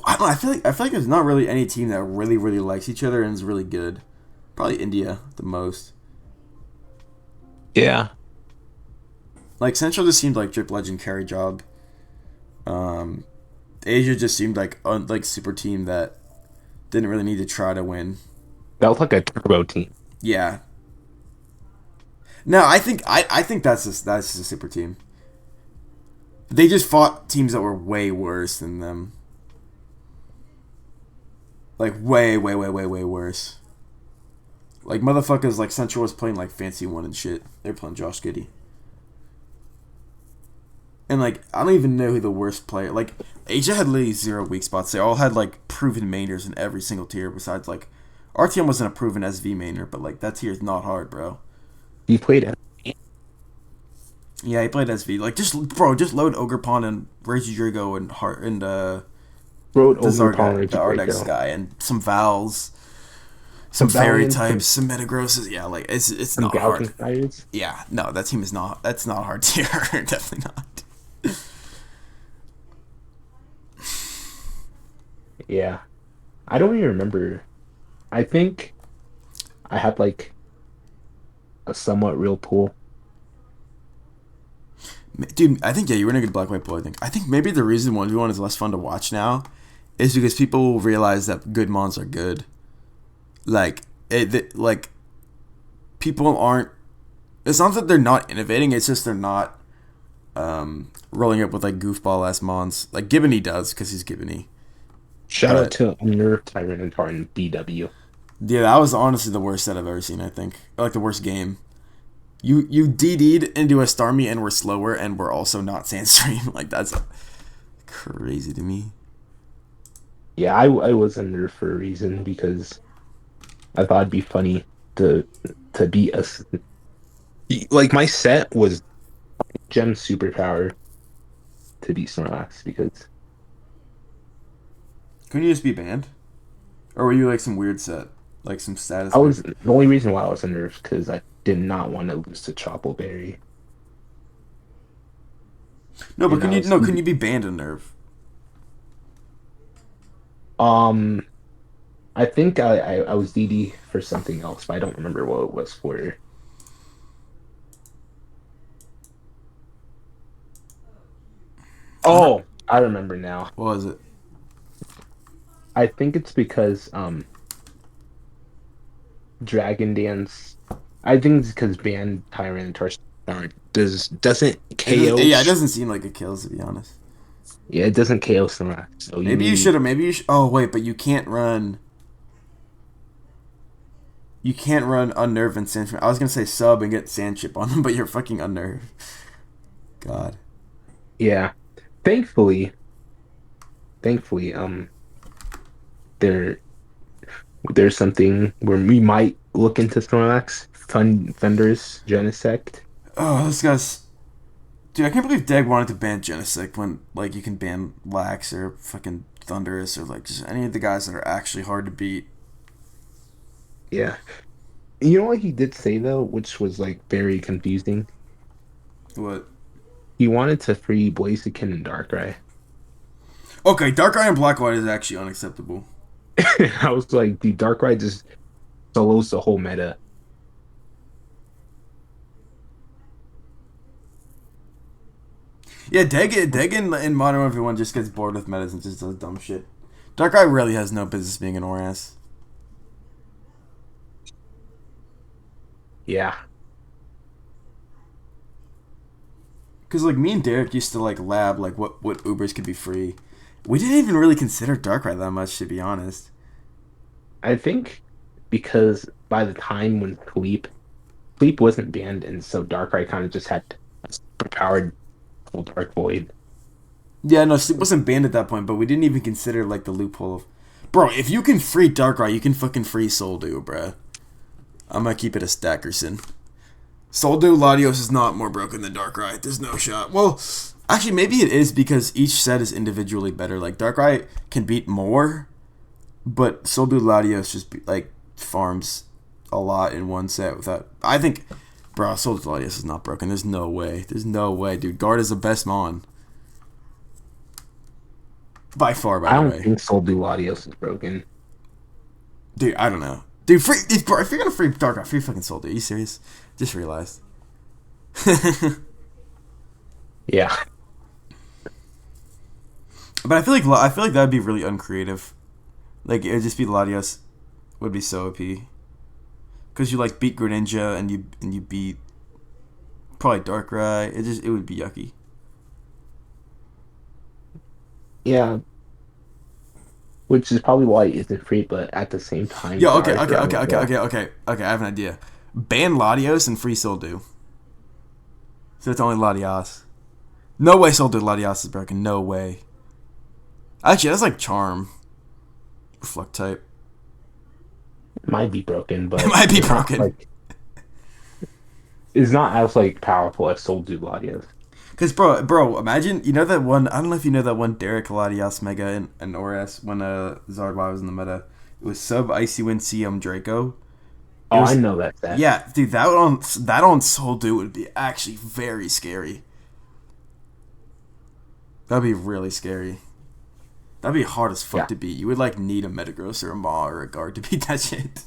I don't know, I feel like there's not really any team that really really likes each other and is really good. Probably India the most. Yeah, Like Central just seemed like drip legend carry job. Um, Asia just seemed like super team that didn't really need to try to win. that was like a turbo team. Yeah. No, I think that's just a super team. They just fought teams that were way worse than them. Like way, way, way, way, way worse. Like motherfuckers like Central was playing like Fancy One and shit. They're playing Josh Giddey. And like I don't even know who the worst player. Like Asia had literally zero weak spots. They all had like proven mainers in every single tier. Besides like RTM wasn't a proven SV mainer, but like that tier is not hard, bro. He played Yeah, he played SV. Like just load Ogrepon and Reggie Drigo and Hart and Road the over Zarga, the Polynesian Ardex Draco. guy, and some Vals, some Some fairy Valiant, types, some Metagrosses. Yeah, like it's some not Gauge hard. Inspires. Yeah, no, that team is not. That's not a hard tier. Definitely not. Yeah. I don't even remember. I think I had like a somewhat real pool. Dude, I think yeah, you were in a good black white pool. I think maybe the reason 1v1 is less fun to watch now is because people will realize that good mons are good. Like like people aren't. It's not that they're not innovating. It's just they're not rolling up with like goofball ass mons. Like Gibbony does because he's Gibbony. Shout out But to Nerf Tyranitar and BW. yeah, that was honestly the worst set I've ever seen. I think like the worst game. You DD'd into a Starmie and we're slower and we're also not Sandstream. Like that's crazy to me. Yeah, I was in Nerf for a reason because I thought it'd be funny to beat us. Like my set was Gem Superpower to beat Snorlax because Couldn't you just be banned? Or were you like some weird set? Like some status I was pick? the only reason why I was in Nerf because I did not want to lose to Choppleberry. No, but And couldn't I you was no, couldn't you be banned in Nerve? um I think I was DD for something else, but I don't remember what it was for. I don't, Oh, I remember now. what was it? I think it's because Dragon Dance. I think it's because Band Tyranitar doesn't It doesn't KO. yeah, it doesn't seem like it kills to be honest. Yeah, it doesn't KO Snorlax. So you Maybe you need should have maybe you should oh wait, but you can't run unnerve and sand. I was gonna say sub and get sand chip on them, but you're fucking unnerve. God. yeah. Thankfully, thankfully, there there's something where we might look into Snorlax. Thunder's Genesect. Oh, this guy's dude, I can't believe Deg wanted to ban Genesect when like you can ban Lax or fucking Thunderous or like just any of the guys that are actually hard to beat. Yeah. You know what he did say though, which was like very confusing. What? He wanted to free Blaziken and Darkrai. Okay, Dark Eye and Black White is actually unacceptable. I was like, dude, Darkrai just solos the whole meta. Yeah, Deg in Modern 1v1 just gets bored with metas and just does dumb shit. Dark Eye really has no business being an Orias. Yeah. Because like me and Derek used to like lab like what Ubers could be free. We didn't even really consider Darkrai that much to be honest. I think because by the time when Sleep wasn't banned, and so Darkrai kind of just had a superpowered full Dark Void. Yeah, no, Sleep wasn't banned at that point, but we didn't even consider like the loophole of, bro. If you can free Darkrai, you can fucking free Soldew, bro. I'm gonna keep it a Stackerson. Soldew Latios is not more broken than Darkrai. There's no shot. Well, actually, maybe it is because each set is individually better. Like Darkrai can beat more, But Soldu Latios just like farms a lot in one set without. I think, bro, Soldu Latios is not broken. There's no way. There's no way, dude. Guard is the best mon by far. By I the don't way, think Sol Latios is broken. dude. I don't know, dude. Free if you're gonna free Dark, free fucking Soldu. Are you serious? Just realized. Yeah. But I feel like that'd be really uncreative. Like it would just be Latios would be so OP because you like beat Greninja and you beat probably Darkrai. It would be yucky. Yeah. Which is probably why it isn't free, but at the same time, Yo, okay, okay, Darkrai okay, as okay, well. okay, okay, okay. I have an idea. Ban Latios and free Soldu. So it's only Latias. No way Soldu Latias is broken. No way. Actually, that's like Charm. Reflect type. It might be broken, It but might be broken. it's not as like powerful as Sol Latios. Cause bro, imagine you know that one. I don't know if you know that one Derek Latias Mega in ORS when Zardwai was in the meta. It was sub Icy Wind CM Draco. It Oh, I was know that. yeah, dude. That on Soldu would be actually very scary. That'd be really scary. That'd be hard as fuck Yeah. to beat. You would like need a Metagross or a Maw or a Guard to beat that shit.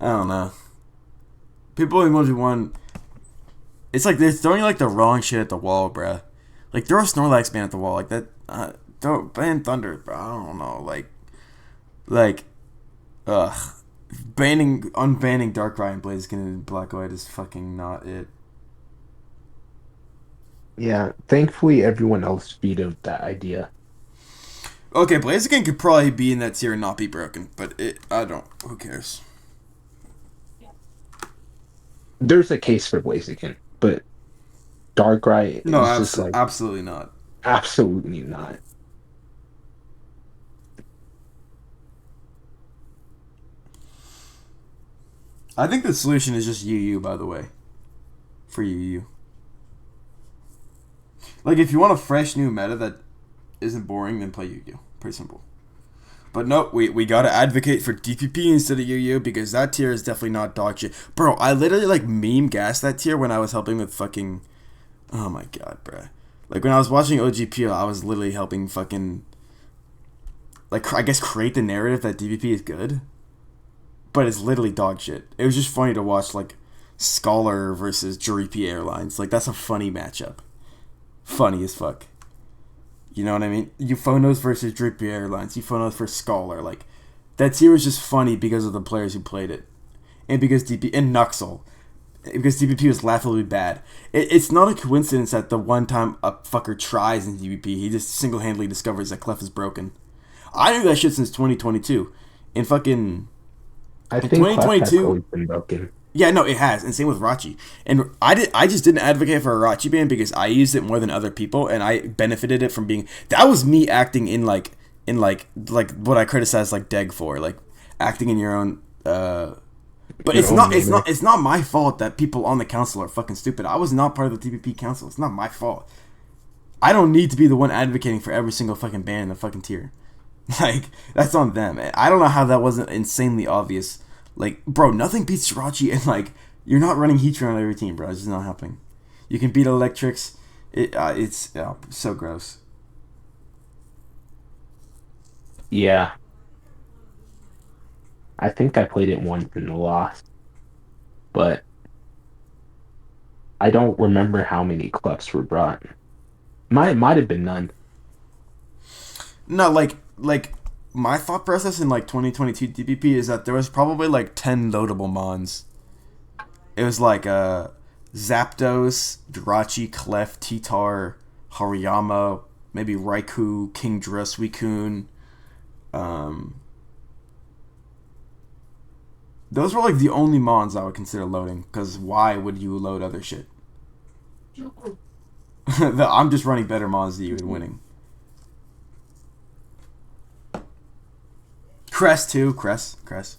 I don't know. People in 1v1, it's like they're throwing like the wrong shit at the wall, bruh. Like throw a Snorlax ban at the wall, like that. Throw ban Thunder, bro. I don't know, like, ugh. Unbanning Darkrai and Blaziken and Black White is fucking not it. Yeah. Thankfully, everyone else vetoed that idea. Okay, Blaziken could probably be in that tier and not be broken, but I don't. Who cares? There's a case for Blaziken, but Darkrai No, is just like absolutely not. absolutely not. I think the solution is just UU, by the way. For UU. Like, if you want a fresh new meta that isn't boring, then play UU. Pretty simple. But no, we gotta advocate for DPP instead of UU because that tier is definitely not dog shit. Bro, I literally, like, meme gassed that tier when I was helping with fucking... Oh my god, bruh. Like, when I was watching OGP, I was literally helping fucking... Like, I guess create the narrative that DPP is good. But it's literally dog shit. It was just funny to watch, like, Scholar versus Juripi Airlines. Like, that's a funny matchup. Funny as fuck. You know what I mean? Euphonos versus Juripi Airlines. Euphonos versus Scholar. Like, that tier was just funny because of the players who played it. And because DP... And Nuxel. Because DPP was laughably bad. It's not a coincidence that the one time a fucker tries in DPP, he just single-handedly discovers that Clef is broken. I knew that shit since 2022. In fucking... I In think Clef has 2022, always been broken. yeah, no, it has, and same with Rachi. And I just didn't advocate for a Rachi ban because I used it more than other people, and I benefited it from being. That was me acting in like what I criticized like Deg for, like acting in your own. But Your it's own not it's manner. not it's not my fault that people on the council are fucking stupid. I was not part of the TPP council. It's not my fault. I don't need to be the one advocating for every single fucking ban in the fucking tier. Like, that's on them. I don't know how that wasn't insanely obvious. Like, bro, nothing beats Jirachi, and, like, you're not running Heatran on every team, bro. It's just not happening. You can beat Electrics. It's so gross. Yeah. I think I played it once and lost, but I don't remember how many Clefs were brought. Might have been none. No, like, my thought process in, like, 2022 DPP is that there was probably, like, 10 loadable mons. It was, like, Zapdos, Jirachi, Clef, Titar, Hariyama, maybe Raikou, Kingdra, Suicune, um... Those were like the only mons I would consider loading, because why would you load other shit? I'm just running better mons than you and winning. Crest too, Crest. Crest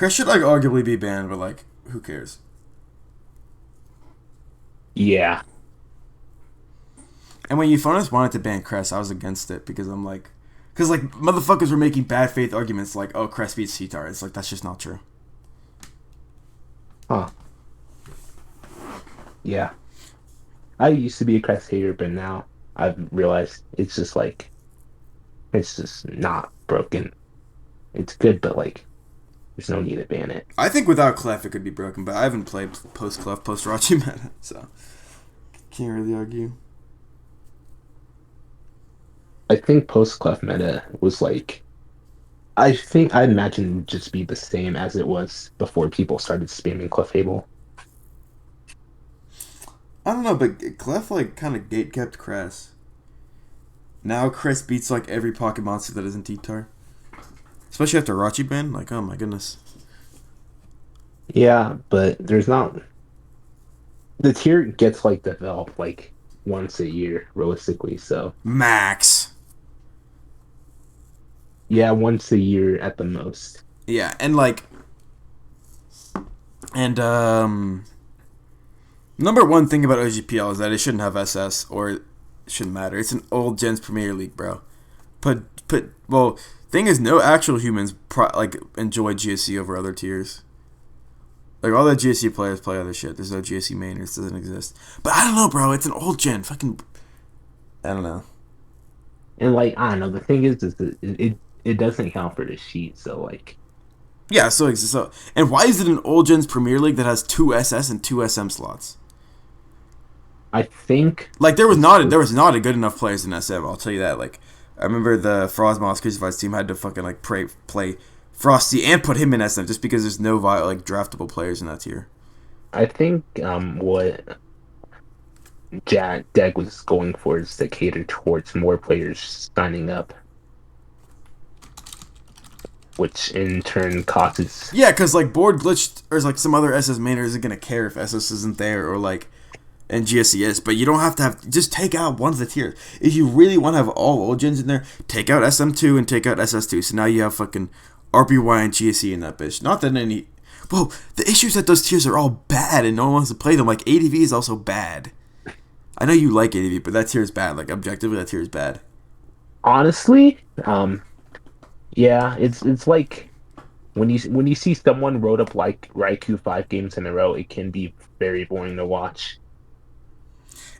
should like arguably be banned, but like, who cares? Yeah. And when Euphonious wanted to ban Crest, I was against it because I'm like, because like motherfuckers were making bad faith arguments like, oh, Crest beats T-Tar. It's like that's just not true. Huh. Yeah. I used to be a Crest hater, but now I've realized it's just not broken. It's good, but like there's no need to ban it. I think without Clef it could be broken, but I haven't played post Clef, post Rachi meta, so can't really argue. I think post Clef meta was like I imagine it would just be the same as it was before people started spamming Clefable. I don't know, but Clef like kind of gate kept Crest. Now Crest beats like every pocket monster that isn't T-Tar. Especially after Rachi ban, like oh my goodness. Yeah, but there's not the tier gets like developed like once a year realistically, so Max. yeah, once a year at the most. Yeah, and like and number one thing about OGPL is that it shouldn't have SS or it shouldn't matter. It's an old gens Premier League, bro. Well, thing is, no actual humans like enjoy GSC over other tiers. Like all the GSC players play other shit. There's no GSC mainers. Doesn't exist. But I don't know, bro. It's an old gen. Fucking. I don't know. And like I don't know, the thing is that it doesn't count for the sheet, so like Yeah. So exists. So, and why is it an old gens Premier League that has two SS and two SM slots? I think Like there was not a good enough players in SM. I'll tell you that. Like I remember the Frostmoss Crucifieds team had to fucking like play Frosty and put him in SM just because there's no like draftable players in that tier. I think what Deg was going for is to cater towards more players signing up, which in turn causes. Yeah, because like board glitched or like some other SS mainer isn't gonna care if SS isn't there or like and GSC is, but you don't have to have just take out one of the tiers. If you really want to have all old gens in there, take out SM2 and take out SS2. So now you have fucking RBY and GSC in that bitch. Not that any. Well, the issue is that those tiers are all bad and no one wants to play them. Like ADV is also bad. I know you like ADV, but that tier is bad. Like objectively, that tier is bad. Honestly, yeah, it's like when you see someone wrote up like Raikou 5 games in a row, it can be very boring to watch.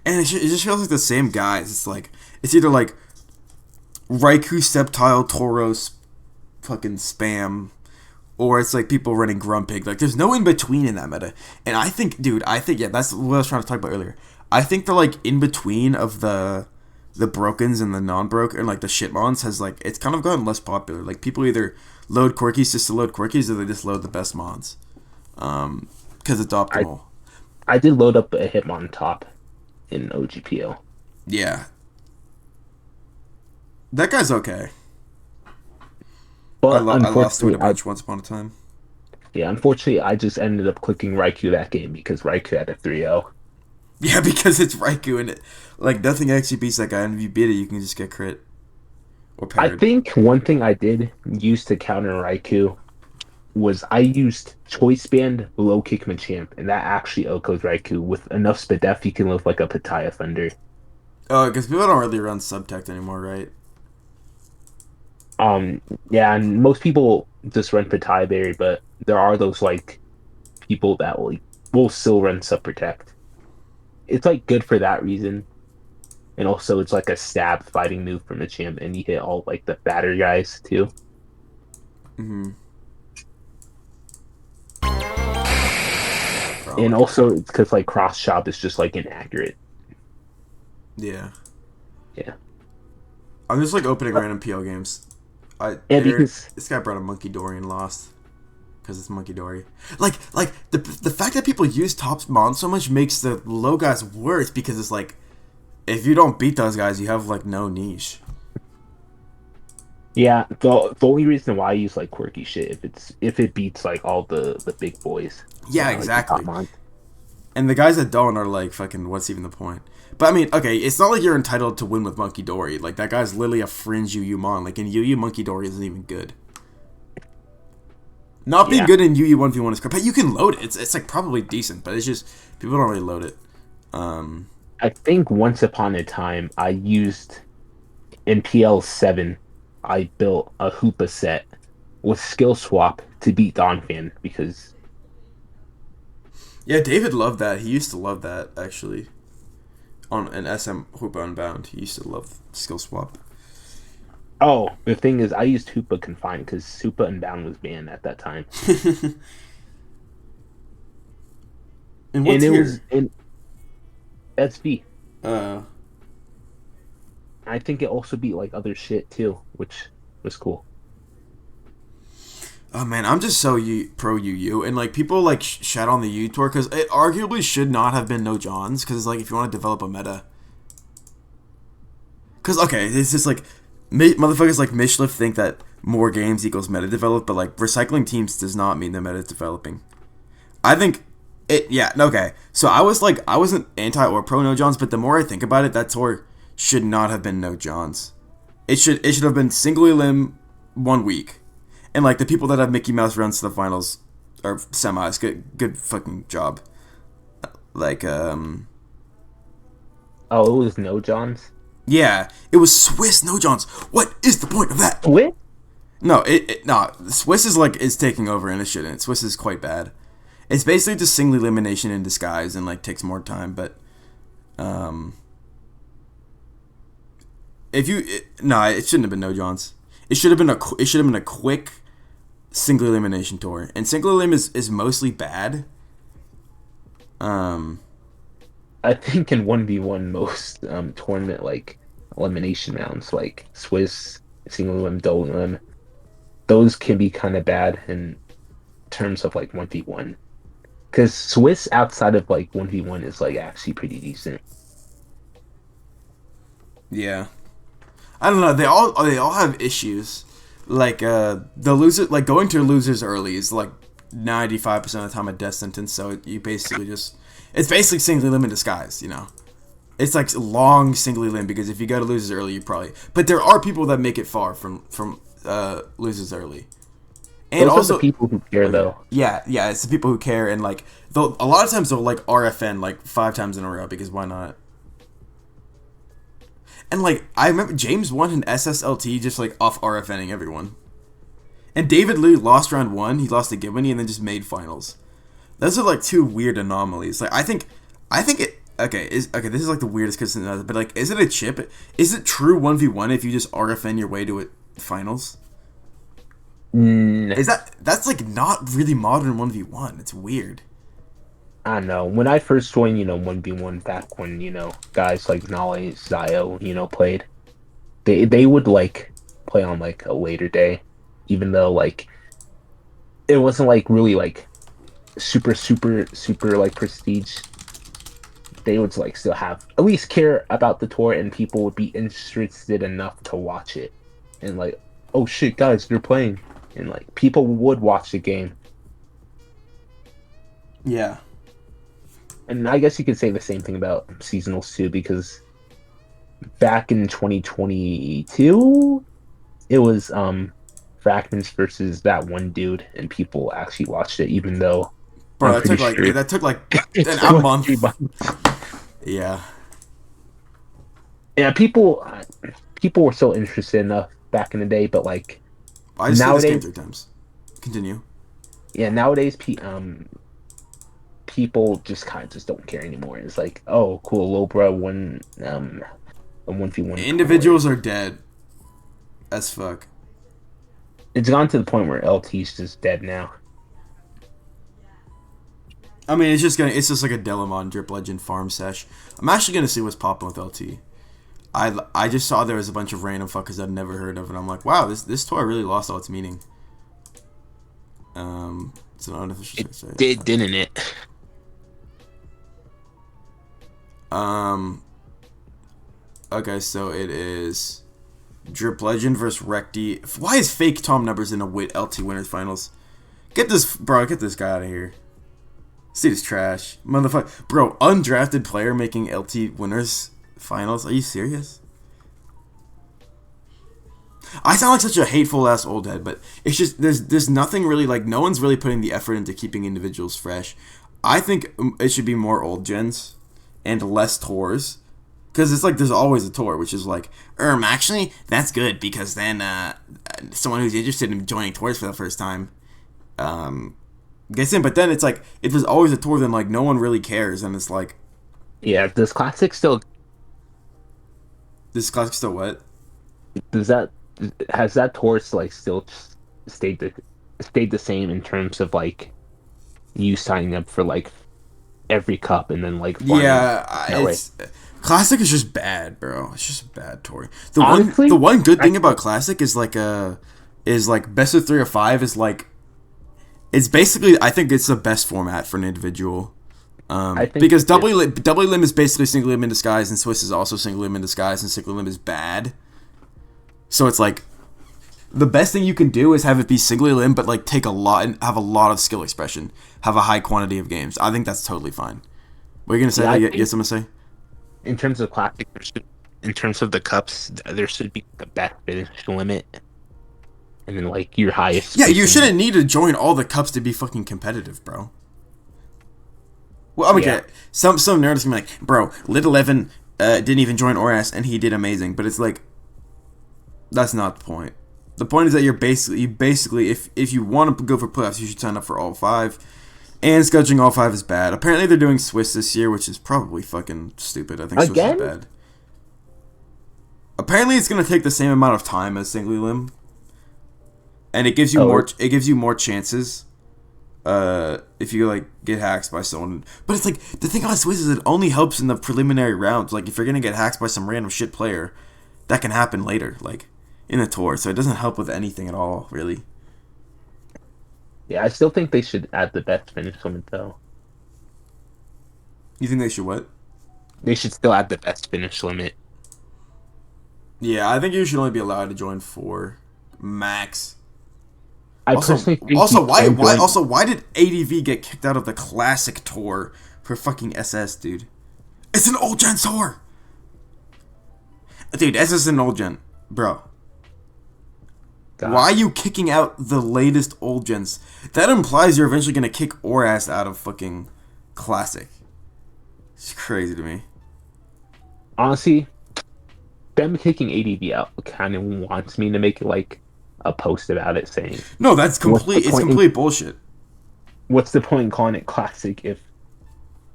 And it just feels like the same guys. It's like it's either like Raikou, Sceptile, Tauros, fucking spam, or it's like people running Grumpig. Like there's no in between in that meta. And I think, dude, yeah, that's what I was trying to talk about earlier. I think the like in between of the brokens and the non-broke and like the shitmons has like it's kind of gotten less popular. Like people either load quirkies just to load quirkies or they just load the best mons. Because it's I optimal. I did load up a Hitmon top in OGPO. Yeah. That guy's okay. But I lost to it unfortunately, a bunch once upon a time. unfortunately, I just ended up clicking Raikou that game because Raikou had a 3-0. Yeah, because it's Raikou and it, like nothing actually beats that guy. And if you beat it, you can just get crit or I parried. think one thing I did use to counter Raikou was I used Choice Band Low Kick Machamp, and that actually OHKOs Raikou with enough Spadef you can live like a Pataya Thunder. Oh, because people don't really run Subtech anymore, right? Um, yeah, and most people just run Pataya Berry, but there are those like people that will still run Sub Protect. It's like good for that reason. And also it's like a stab fighting move from Machamp, and you hit all like the fatter guys too. Mm-hmm. And Probably. also it's because like cross chop is just like inaccurate. Yeah. Yeah. I'm just like opening random PL games. Yeah, because This guy brought a Monkey Dory and lost. Because it's Monkey Dory. Like the fact that people use top mon so much makes the low guys worse because it's like if you don't beat those guys, you have like no niche. yeah, the only reason why I use like quirky shit if it beats like all the big boys. Yeah, Like the top exactly. mon. And the guys that don't are like fucking. What's even the point? But I mean, okay, it's not like you're entitled to win with Monkey Dory. Like that guy's literally a fringe UU mon. Like in UU, Monkey Dory isn't even good. Not being Yeah. good in UU 1v1 is correct, but you can load it. It's like probably decent, but it's just people don't really load it. I think once upon a time I used in PL7, I built a Hoopa set with skill swap to beat Donphan because Yeah, David loved that. He used to love that actually. On an SM Hoopa Unbound, he used to love skill swap. oh, the thing is I used Hoopa Confined because Hoopa Unbound was banned at that time. In what And it was tier? in SV. Uh, I think it also beat like other shit too, which was cool. oh man, I'm just so pro UU, and like people like shat on the U tour because it arguably should not have been no Johns. Because like if you want to develop a meta, because okay, it's just like motherfuckers like Mishliff think that more games equals meta develop, but like recycling teams does not mean the meta is developing. I think it. Yeah. Okay. So I wasn't anti or pro no Johns, but the more I think about it, that tour should not have been no Johns. It should have been single elim 1 week, and like the people that have Mickey Mouse runs to the finals or semis, good fucking job. Like Oh, it was no Johns. yeah, it was Swiss no Johns. What is the point of that? What? No, no. Swiss is taking over and it shouldn't. Swiss is quite bad. It's basically just single elimination in disguise and like takes more time, but um if you no, it shouldn't have been no Johns. It should have been a quick single elimination tour. And single elim is mostly bad. Um I think in 1v1 most tournament like elimination rounds, like Swiss, single limb, double limb, those can be kind of bad in terms of like 1v1. Because Swiss outside of like 1v1 is like actually pretty decent. yeah. I don't know. They all have issues. Like the loser, like going to losers early is like 95% of the time a death sentence. So you basically just it's basically single limb in disguise. It's like long single limb because if you go to losers early, you probably. But there are people that make it far from losers early, and Those are the also people who care though. yeah, it's the people who care and like a lot of times they'll like RFN like 5 times in a row because why not? And like I remember James won an SSLT just like off RFNing everyone. And David Lee lost round 1, he lost to Gibney and then just made finals. Those are like two weird anomalies. Like I think it this is like the weirdest cuz but like is it a chip? Is it true 1v1 if you just RFN your way to it finals? Mm, Is that's like not really modern 1v1. It's weird. I don't know. When I first joined, 1v1 back when, guys like Nolly, Zio, played, they would like play on like a later day, even though like it wasn't like really like super, super, super like prestige. They would like still have at least care about the tour and people would be interested enough to watch it. And like, oh shit, guys, they're playing. And like people would watch the game. Yeah. And I guess you could say the same thing about seasonals too, because back in 2022, it was Fragments versus that one dude, and people actually watched it, even though Bro, I'm pretty sure that took like it a took month. 3 months. Yeah. Yeah, people were so interested enough back in the day, but like I just played this game nowadays, 3 times. Continue. yeah, nowadays people just kind of just don't care anymore. It's like, oh, cool, Lobra won a 1v1 tour. Individuals are dead as fuck. It's gone to the point where LT's just dead now. I mean, it's just like a Delamon Drip Legend farm sesh. I'm actually gonna see what's popping with LT. I just saw there was a bunch of random fuckers I'd never heard of, and I'm like, wow, this tour really lost all its meaning. It's an unofficial It say. did, didn't it? Okay, so it is Drip Legend versus Recti. Why is fake Tom numbers in a LT winners finals? Get this guy out of here. This dude is trash. Motherfucker. Bro, undrafted player making LT winners finals? Are you serious? I sound like such a hateful ass old head, but it's just there's nothing really like no one's really putting the effort into keeping individuals fresh. I think it should be more old gens and less tours. Because it's like there's always a tour, which is like, actually, that's good because then someone who's interested in joining tours for the first time um, gets in. But then it's like, if there's always a tour, then like no one really cares. And it's like, Yeah, does Classic still this class still what? does that has that tour like still stayed stayed the same in terms of like you signing up for like every cup and then like farming Yeah, that way? it's classic is just bad, bro. It's just a bad tour. The Honestly, one good I thing about classic is like best of 3 or 5 is like it's basically I think it's the best format for an individual. I think Because it is. double limb is basically single limb in disguise, and Swiss is also single limb in disguise, and single limb is bad. So it's like the best thing you can do is have it be single limb, but like take a lot and have a lot of skill expression, have a high quantity of games. I think that's totally fine. What are you gonna say? Yeah, I You think got something to say? in terms of Classic, in terms of the cups, there should be a best finish limit, and then like your highest Yeah, you placing. shouldn't need to join all the cups to be fucking competitive, bro. Well, I'm Yeah, okay. Some nerds can be like, bro, Lit 11 didn't even join ORAS and he did amazing, but it's like that's not the point. The point is that you basically if you want to go for playoffs, you should sign up for all 5. And scheduling all 5 is bad. Apparently they're doing Swiss this year, which is probably fucking stupid. I think Swiss is again. bad. Apparently it's gonna take the same amount of time as Single Limb, and Oh, it gives you more chances if you like get hacked by someone. But it's like the thing about Swiss is it only helps in the preliminary rounds. Like if you're gonna get hacked by some random shit player, that can happen later, like in a tour. So it doesn't help with anything at all, really. yeah, I still think they should add the best finish limit though. You think they should what? They should still add the best finish limit. Yeah, I think you should only be allowed to join 4 max. I Also, personally think you can join. why did ADV get kicked out of the classic tour for fucking SS, dude? It's an old gen tour, dude. SS is an old gen, bro. Why God, are you kicking out the latest old gens? That implies you're eventually gonna kick ORAS out of fucking classic. It's crazy to me. honestly, them kicking ADV out kind of wants me to make like a post about it saying, No, that's "What's the complete. It's point? In, complete bullshit. what's the point in calling it classic if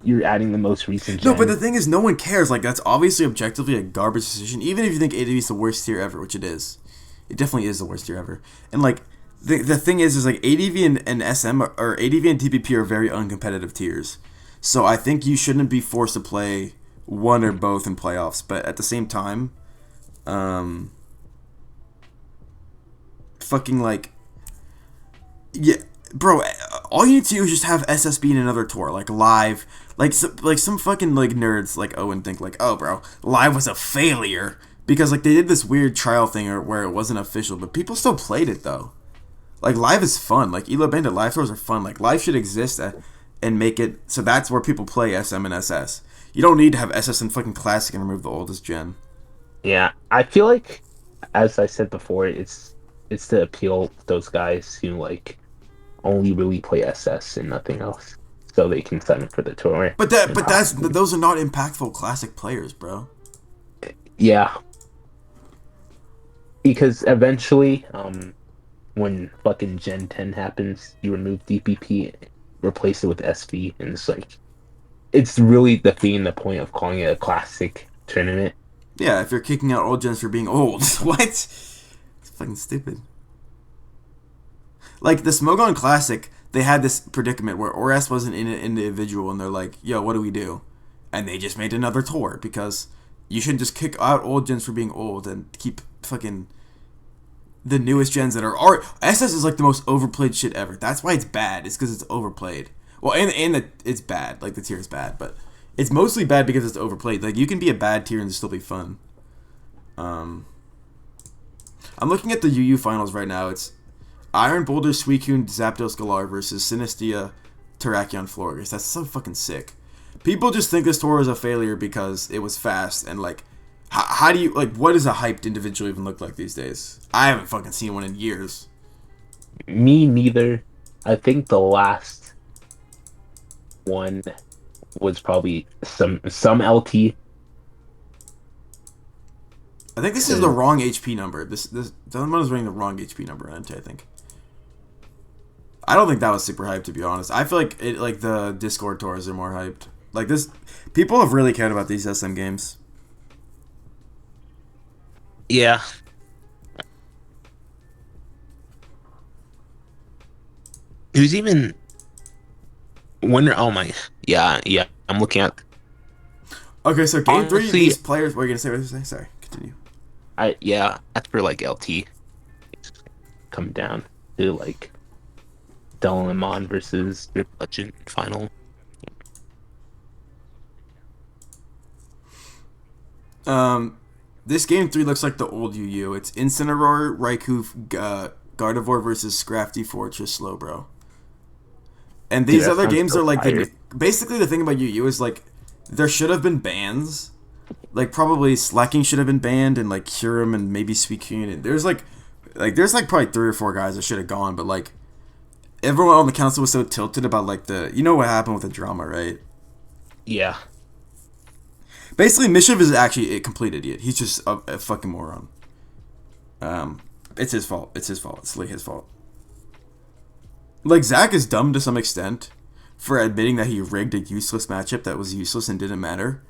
you're adding the most recent No, but the gen?" thing is, no one cares. Like that's obviously objectively a garbage decision. Even if you think ADV is the worst tier ever, which it is, it definitely is the worst tier ever. And like the thing is like ADV and SM or ADV and TPP are very uncompetitive tiers. So I think you shouldn't be forced to play one or both in playoffs. But at the same time, um, fucking like yeah, bro. All you need to do is just have SSB in another tour, like live, like some fucking like nerds like Owen think like, oh, bro, live was a failure because like they did this weird trial thing or where it wasn't official, but people still played it though. Like live is fun. Like Elo Bandit live tours are fun. Like live should exist and make it so that's where people play SM and SS. You don't need to have SS and fucking classic and remove the oldest gen. Yeah, I feel like, as I said before, it's to appeal to those guys who like only really play SS and nothing else, so they can sign up for the tour and That's possibly. those are not impactful classic players, bro. Yeah, because eventually, when fucking Gen 10 happens, you remove DPP, replace it with SV, and it's like it's really defeating the point of calling it a classic tournament. Yeah, if you're kicking out old gens for being old, what? It's fucking stupid. Like the Smogon Classic, they had this predicament where ORAS wasn't in an individual, and they're like, "Yo, what do we do?" And they just made another tour because you shouldn't just kick out old gens for being old and keep fucking the newest gens that are SS is like the most overplayed shit ever. That's why it's bad. It's because it's overplayed. Well, and that it's bad. Like the tier is bad, but it's mostly bad because it's overplayed. Like you can be a bad tier and still be fun. Um, I'm looking at the UU finals right now. It's Iron Boulder, Suicune, Zapdos, Galar versus Sinistia, Terrakion, Florges. That's so fucking sick. People just think this tour was a failure because it was fast and like, how do you like? What does a hyped individual even look like these days? I haven't fucking seen one in years. Me neither. I think the last one was probably some LT I think this is the because wrong HP number. This Dilemma is running the wrong HP number on it, I think. I don't think that was super hyped, to be honest. I feel like the Discord tours are more hyped. Like this, people have really cared about these SM games. yeah. Who's even Wonder? Oh my, yeah. I'm looking at Okay, so game three, honestly. these players. What are you gonna say? What are you gonna say? Sorry, continue. That's for like LT come down to like Delamon versus Drip Legend final. Um, this game three looks like the old UU. It's Incineroar, Raikou, Gardevoir versus Scrafty Fortress Slowbro. And Dude, these that other sounds games so are like fire. the basically the thing about UU is like there should have been bans. Like probably Slacking should have been banned and like Kyurem and maybe Suicune. And there's like probably 3 or 4 guys that should have gone, but like everyone on the council was so tilted about like the you know what happened with the drama, right? Yeah, Basically, Mischief is actually a complete idiot. He's just a fucking moron. Um, it's his fault. It's his fault. It's like his fault. Like Zach is dumb to some extent for admitting that he rigged a useless matchup that was useless and didn't matter.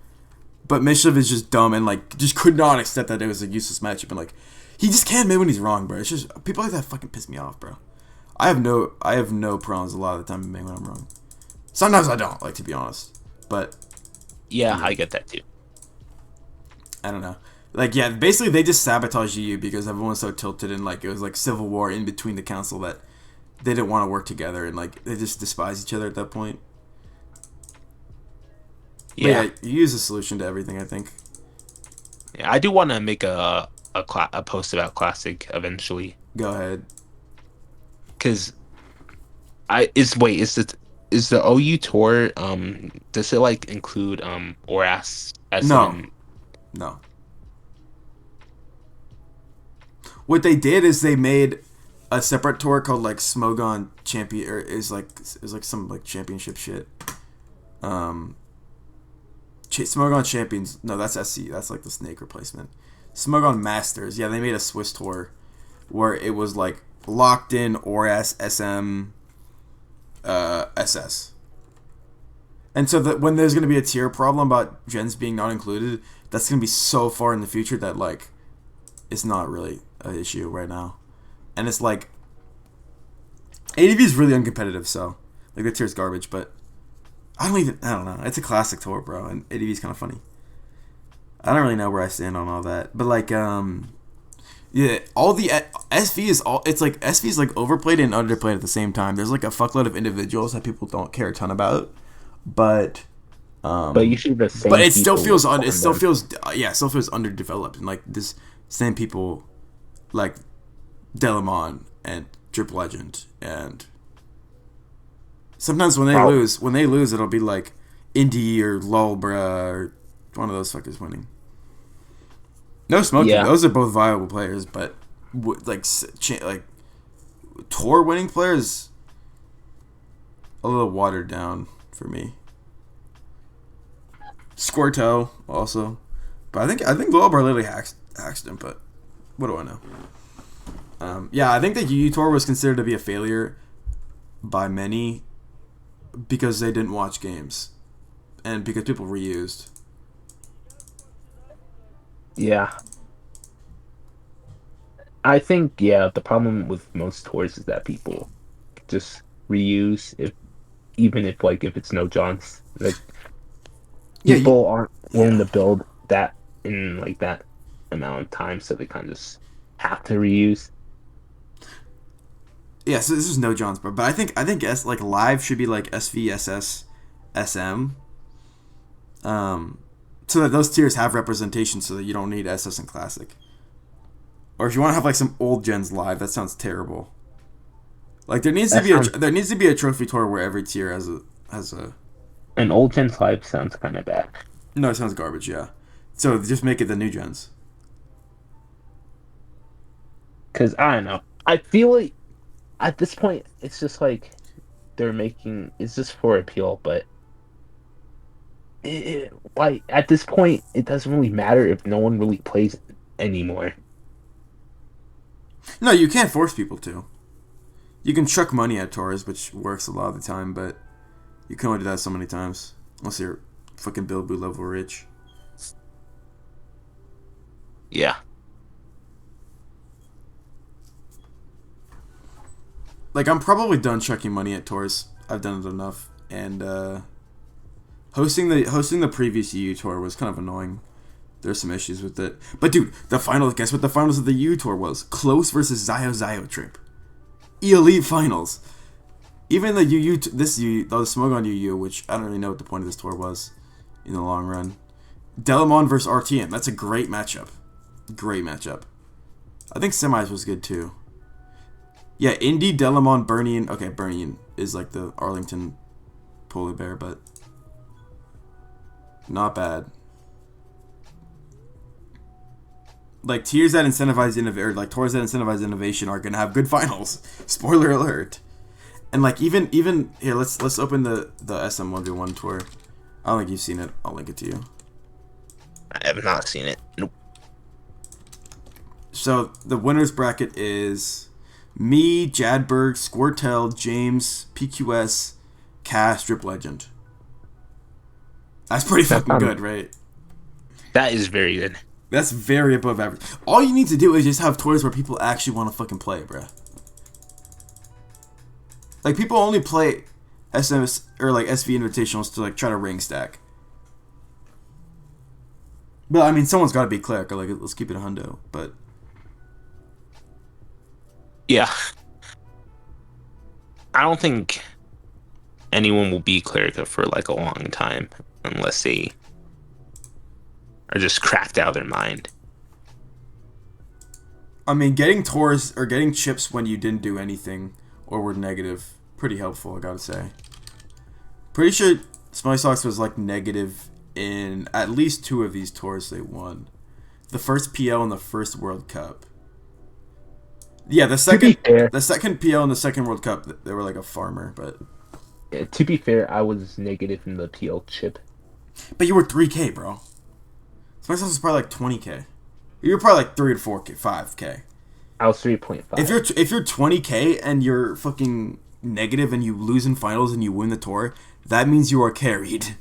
But Mischief is just dumb and like just could not accept that it was a useless matchup and like he just can't admit when he's wrong, bro. It's just people like that fucking piss me off, bro. I have no problems a lot of the time admitting when I'm wrong. Sometimes I don't, like to be honest. But yeah, yeah, I get that too. I don't know. Like yeah, basically they just sabotaged EU because everyone was so tilted and like it was like civil war in between the council that they didn't want to work together and like they just despise each other at that point. But yeah, Yeah, you use a solution to everything, I think. yeah. I do want to make a post about Classic eventually Go ahead. because I is wait is the OU tour does it like include ORAS No, SM? no. What they did is they made a separate tour called like Smogon Champion or is like some like championship shit. Um, Smogon Champions. No, that's SC. That's like the Snake replacement. Smogon Masters. Yeah, they made a Swiss tour where it was like locked in ORAS SM SS. And so that when there's going to be a tier problem about gens being not included, that's going to be so far in the future that like it's not really an issue right now. And it's like ADV is really uncompetitive, so like the tier's garbage. But I don't know. It's a classic tour, bro, and ADV is kind of funny. I don't really know where I stand on all that, but like yeah, all the SV is all. It's like SV is like overplayed and underplayed at the same time. There's like a fuckload of individuals that people don't care a ton about, but But um, usually the but same it still people feels it on still them. feels yeah, it still feels underdeveloped and like this same people like Delamon and Drip Legend and sometimes Prob- when they lose it'll be like Indie or Lulbra or one of those fuckers winning. No smoking, yeah, those are both viable players, but like like tour winning players a little watered down for me. Squirtle also, but I think Lulbra literally hacked him, but what do I know? Yeah, I think the UU tour was considered to be a failure by many because they didn't watch games and because people reused. yeah. I think yeah, the problem with most tours is that people just reuse if even if like if it's no Johns. Like Yeah, people aren't willing yeah, to build that in like that amount of time, so they kind of just have to reuse. yeah. So this is no Johns, bro. But I think like live should be like SVSS, SM, um, so that those tiers have representation, so that you don't need SS and Classic. Or if you want to have like some old gens live, that sounds terrible. Like That sounds there needs to be a trophy tour where every tier has a an old gen's life sounds kind of bad no, it sounds garbage. Yeah, so just make it the new gens. because I don't know. I feel like at this point it's just like they're making it's just for appeal, but Like at this point, it doesn't really matter if no one really plays anymore. No, you can't force people to. You can chuck money at tours, which works a lot of the time, but you can only do that so many times. Unless you're fucking Bilbo level rich. Yeah. Like, I'm probably done chucking money at tours. I've done it enough. And, hosting the previous EU tour was kind of annoying. There's some issues with it. But, dude, guess what the finals of the EU tour was? Close versus Zio trip. Elite finals. Even the the Smogon UU, which I don't really know what the point of this tour was in the long run. Delamon versus RTM. That's a great matchup. Great matchup. I think semis was good too. Yeah, Indy, Delamon, Bernian. Okay, Bernian is like the Arlington polar bear, but not bad. Like tiers that incentivize innovation, like tours that incentivize innovation are gonna have good finals. Spoiler alert. And like even here, let's open the SM1v1 tour. I don't think you've seen it. I'll link it to you. I have not seen it. Nope. So the winners bracket is me, Jadberg, Squirtel, James, PQS, Cass, Drip Legend. That's pretty That's fucking not, good, right? that is very good. That's very above average. All you need to do is just have tours where people actually want to fucking play, bruh. Like people only play SMS or like SV invitationals to like try to ring stack. But I mean, someone's got to be cleric. Like, let's keep it a hundo. But Yeah. I don't think anyone will be Clerica for like a long time unless they are just cracked out of their mind. I mean, getting tours or getting chips when you didn't do anything or were negative, pretty helpful. I gotta say. Pretty sure Smelly Socks was like negative in at least 2 of these tours they won. The first PL and the first World Cup. Yeah, the second PL and the second World Cup, they were like a farmer, but to be fair, I was negative in the PL chip. you were 3K, bro. Smelly Socks was probably like 20K. You were probably like 3 to 4K, 5K. I was 3.5. If you're 20K and you're fucking negative and you lose in finals and you win the tour, that means you are carried.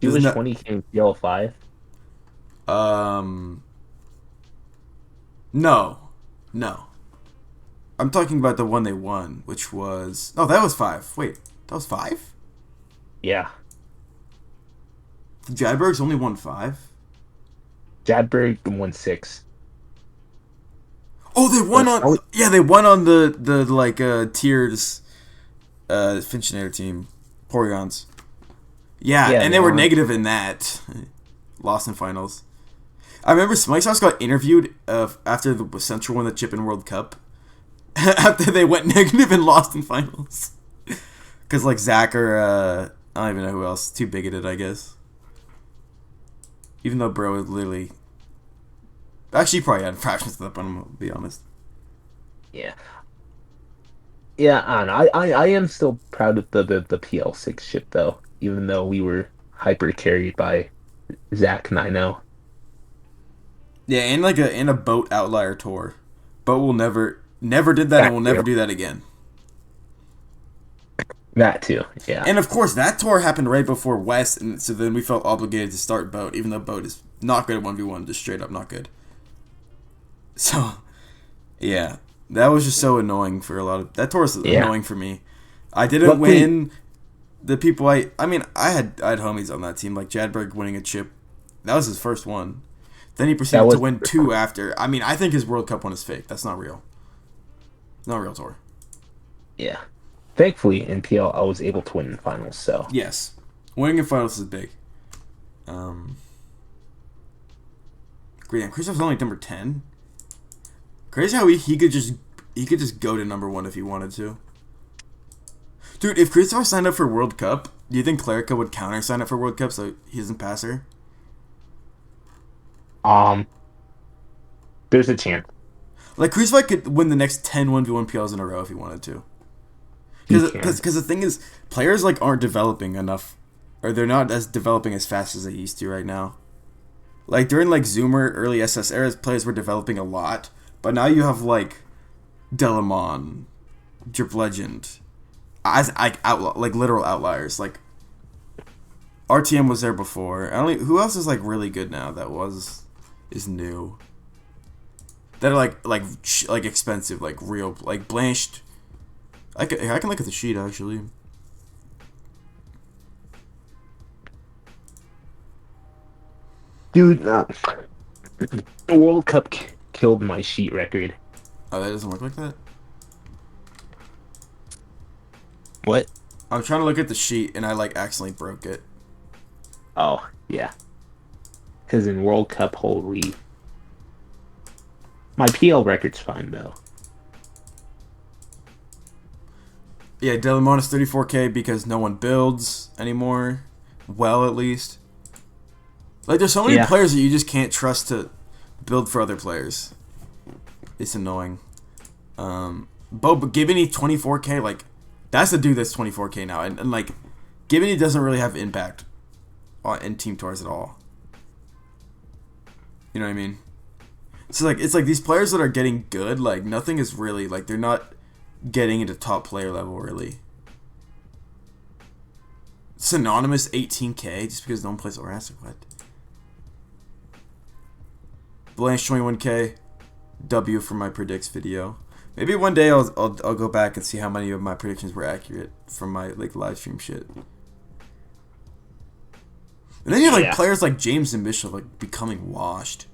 He was Isn't that 20K in PL5. um no. No. I'm talking about the one they won, which was that was 5. Wait, that was 5? Yeah. The Jadbergs only won 5? Jadberg won 6. Oh, they won on they won on the like tiers Finchinator team. Porygons. Yeah, Yeah, and they were negative in that. Lost in finals. I remember Smite Sauce got interviewed after the Central won the Chip and World Cup. After they went negative and lost in finals. Because, like, Zach or, I don't even know who else. Too bigoted, I guess. Even though bro is literally... Actually, he probably had fractions of that, but I'm going to be honest. Yeah. Yeah, I am still proud of the PL6 ship, though, even though we were hyper carried by Zach 9-0. Yeah, and like a boat outlier tour. Boat will never did that and will never do that again. That too, yeah. And of course, that tour happened right before West, and so then we felt obligated to start Boat, even though Boat is not good at 1v1, just straight up not good. So, yeah, that was just so annoying for a lot of... That tour was annoying for me. I didn't win. The people I had homies on that team, like Jadberg winning a chip. That was his first one. Then he proceeded to win 2 after. I mean, I think his World Cup one is fake. That's not real. Not a real tour. Yeah. Thankfully, in PL, I was able to win in finals, so... Yes. Winning in finals is big. Damn, Christoph's only number 10. Crazy how he could just go to number 1 if he wanted to. Dude, if Christopher signed up for World Cup, do you think Clerica would counter sign up for World Cup so he doesn't pass her? There's a chance. Like, Crucify could win the next 10 1v1 PLs in a row if he wanted to. Because the thing is, players, like, aren't developing enough or they're not as developing as fast as they used to right now. Like during like Zoomer early SS eras, players were developing a lot, but now you have like Delamon, Drip Legend, as like like literal outliers. Like RTM was there before. I only who else is like really good now that is new. That are like expensive, like real, like blanched. I can look at the sheet actually. Dude, the World Cup killed my sheet record. Oh, that doesn't look like that. What? I'm trying to look at the sheet and I like accidentally broke it. Oh, yeah. Because in World Cup, holy. My PL record's fine, though. Yeah, Delamon is 34K because no one builds anymore. Well, at least. Like, there's so many Yeah. players that you just can't trust to build for other players. It's annoying. But Gibney 24K, like, that's the dude that's 24K now. And like, Gibney doesn't really have impact in Team Tours at all. You know what I mean? So, like, it's like these players that are getting good, like, nothing is really, like, they're not getting into top player level, really. Synonymous 18K just because no one plays Orassic. What? Blanche 21K. W for my predicts video. Maybe one day I'll go back and see how many of my predictions were accurate from my like live stream shit. And then you have like players like James and Mitchell like becoming washed.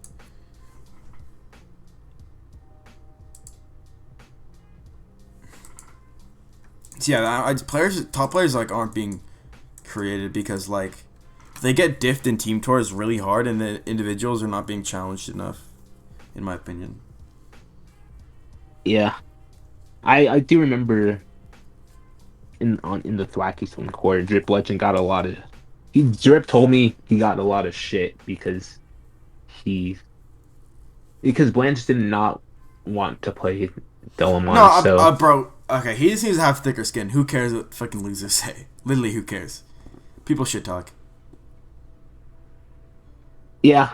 So yeah, top players like aren't being created because like they get diffed in team tours really hard, and the individuals are not being challenged enough, in my opinion. Yeah. I do remember in the Thwacky Swim core, Drip Legend got a lot of. Drip told me he got a lot of shit he because Blanche did not want to play No, Delamon, so bro. Okay, he just needs to have thicker skin. Who cares what fucking losers say? Literally, who cares? People shit talk. yeah.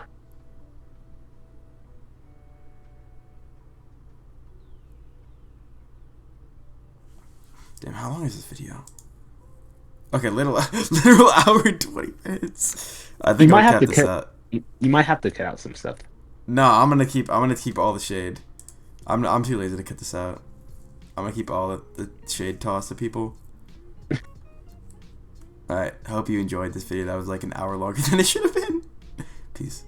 Damn, how long is this video? Okay, literal hour and 20 minutes. I think I'll cut this out. You might have to cut out some stuff. No, I'm gonna keep all the shade. I'm too lazy to cut this out. I'm gonna keep all the shade tossed to people. Alright, I hope you enjoyed this video. That was like an hour longer than it should have been. Peace.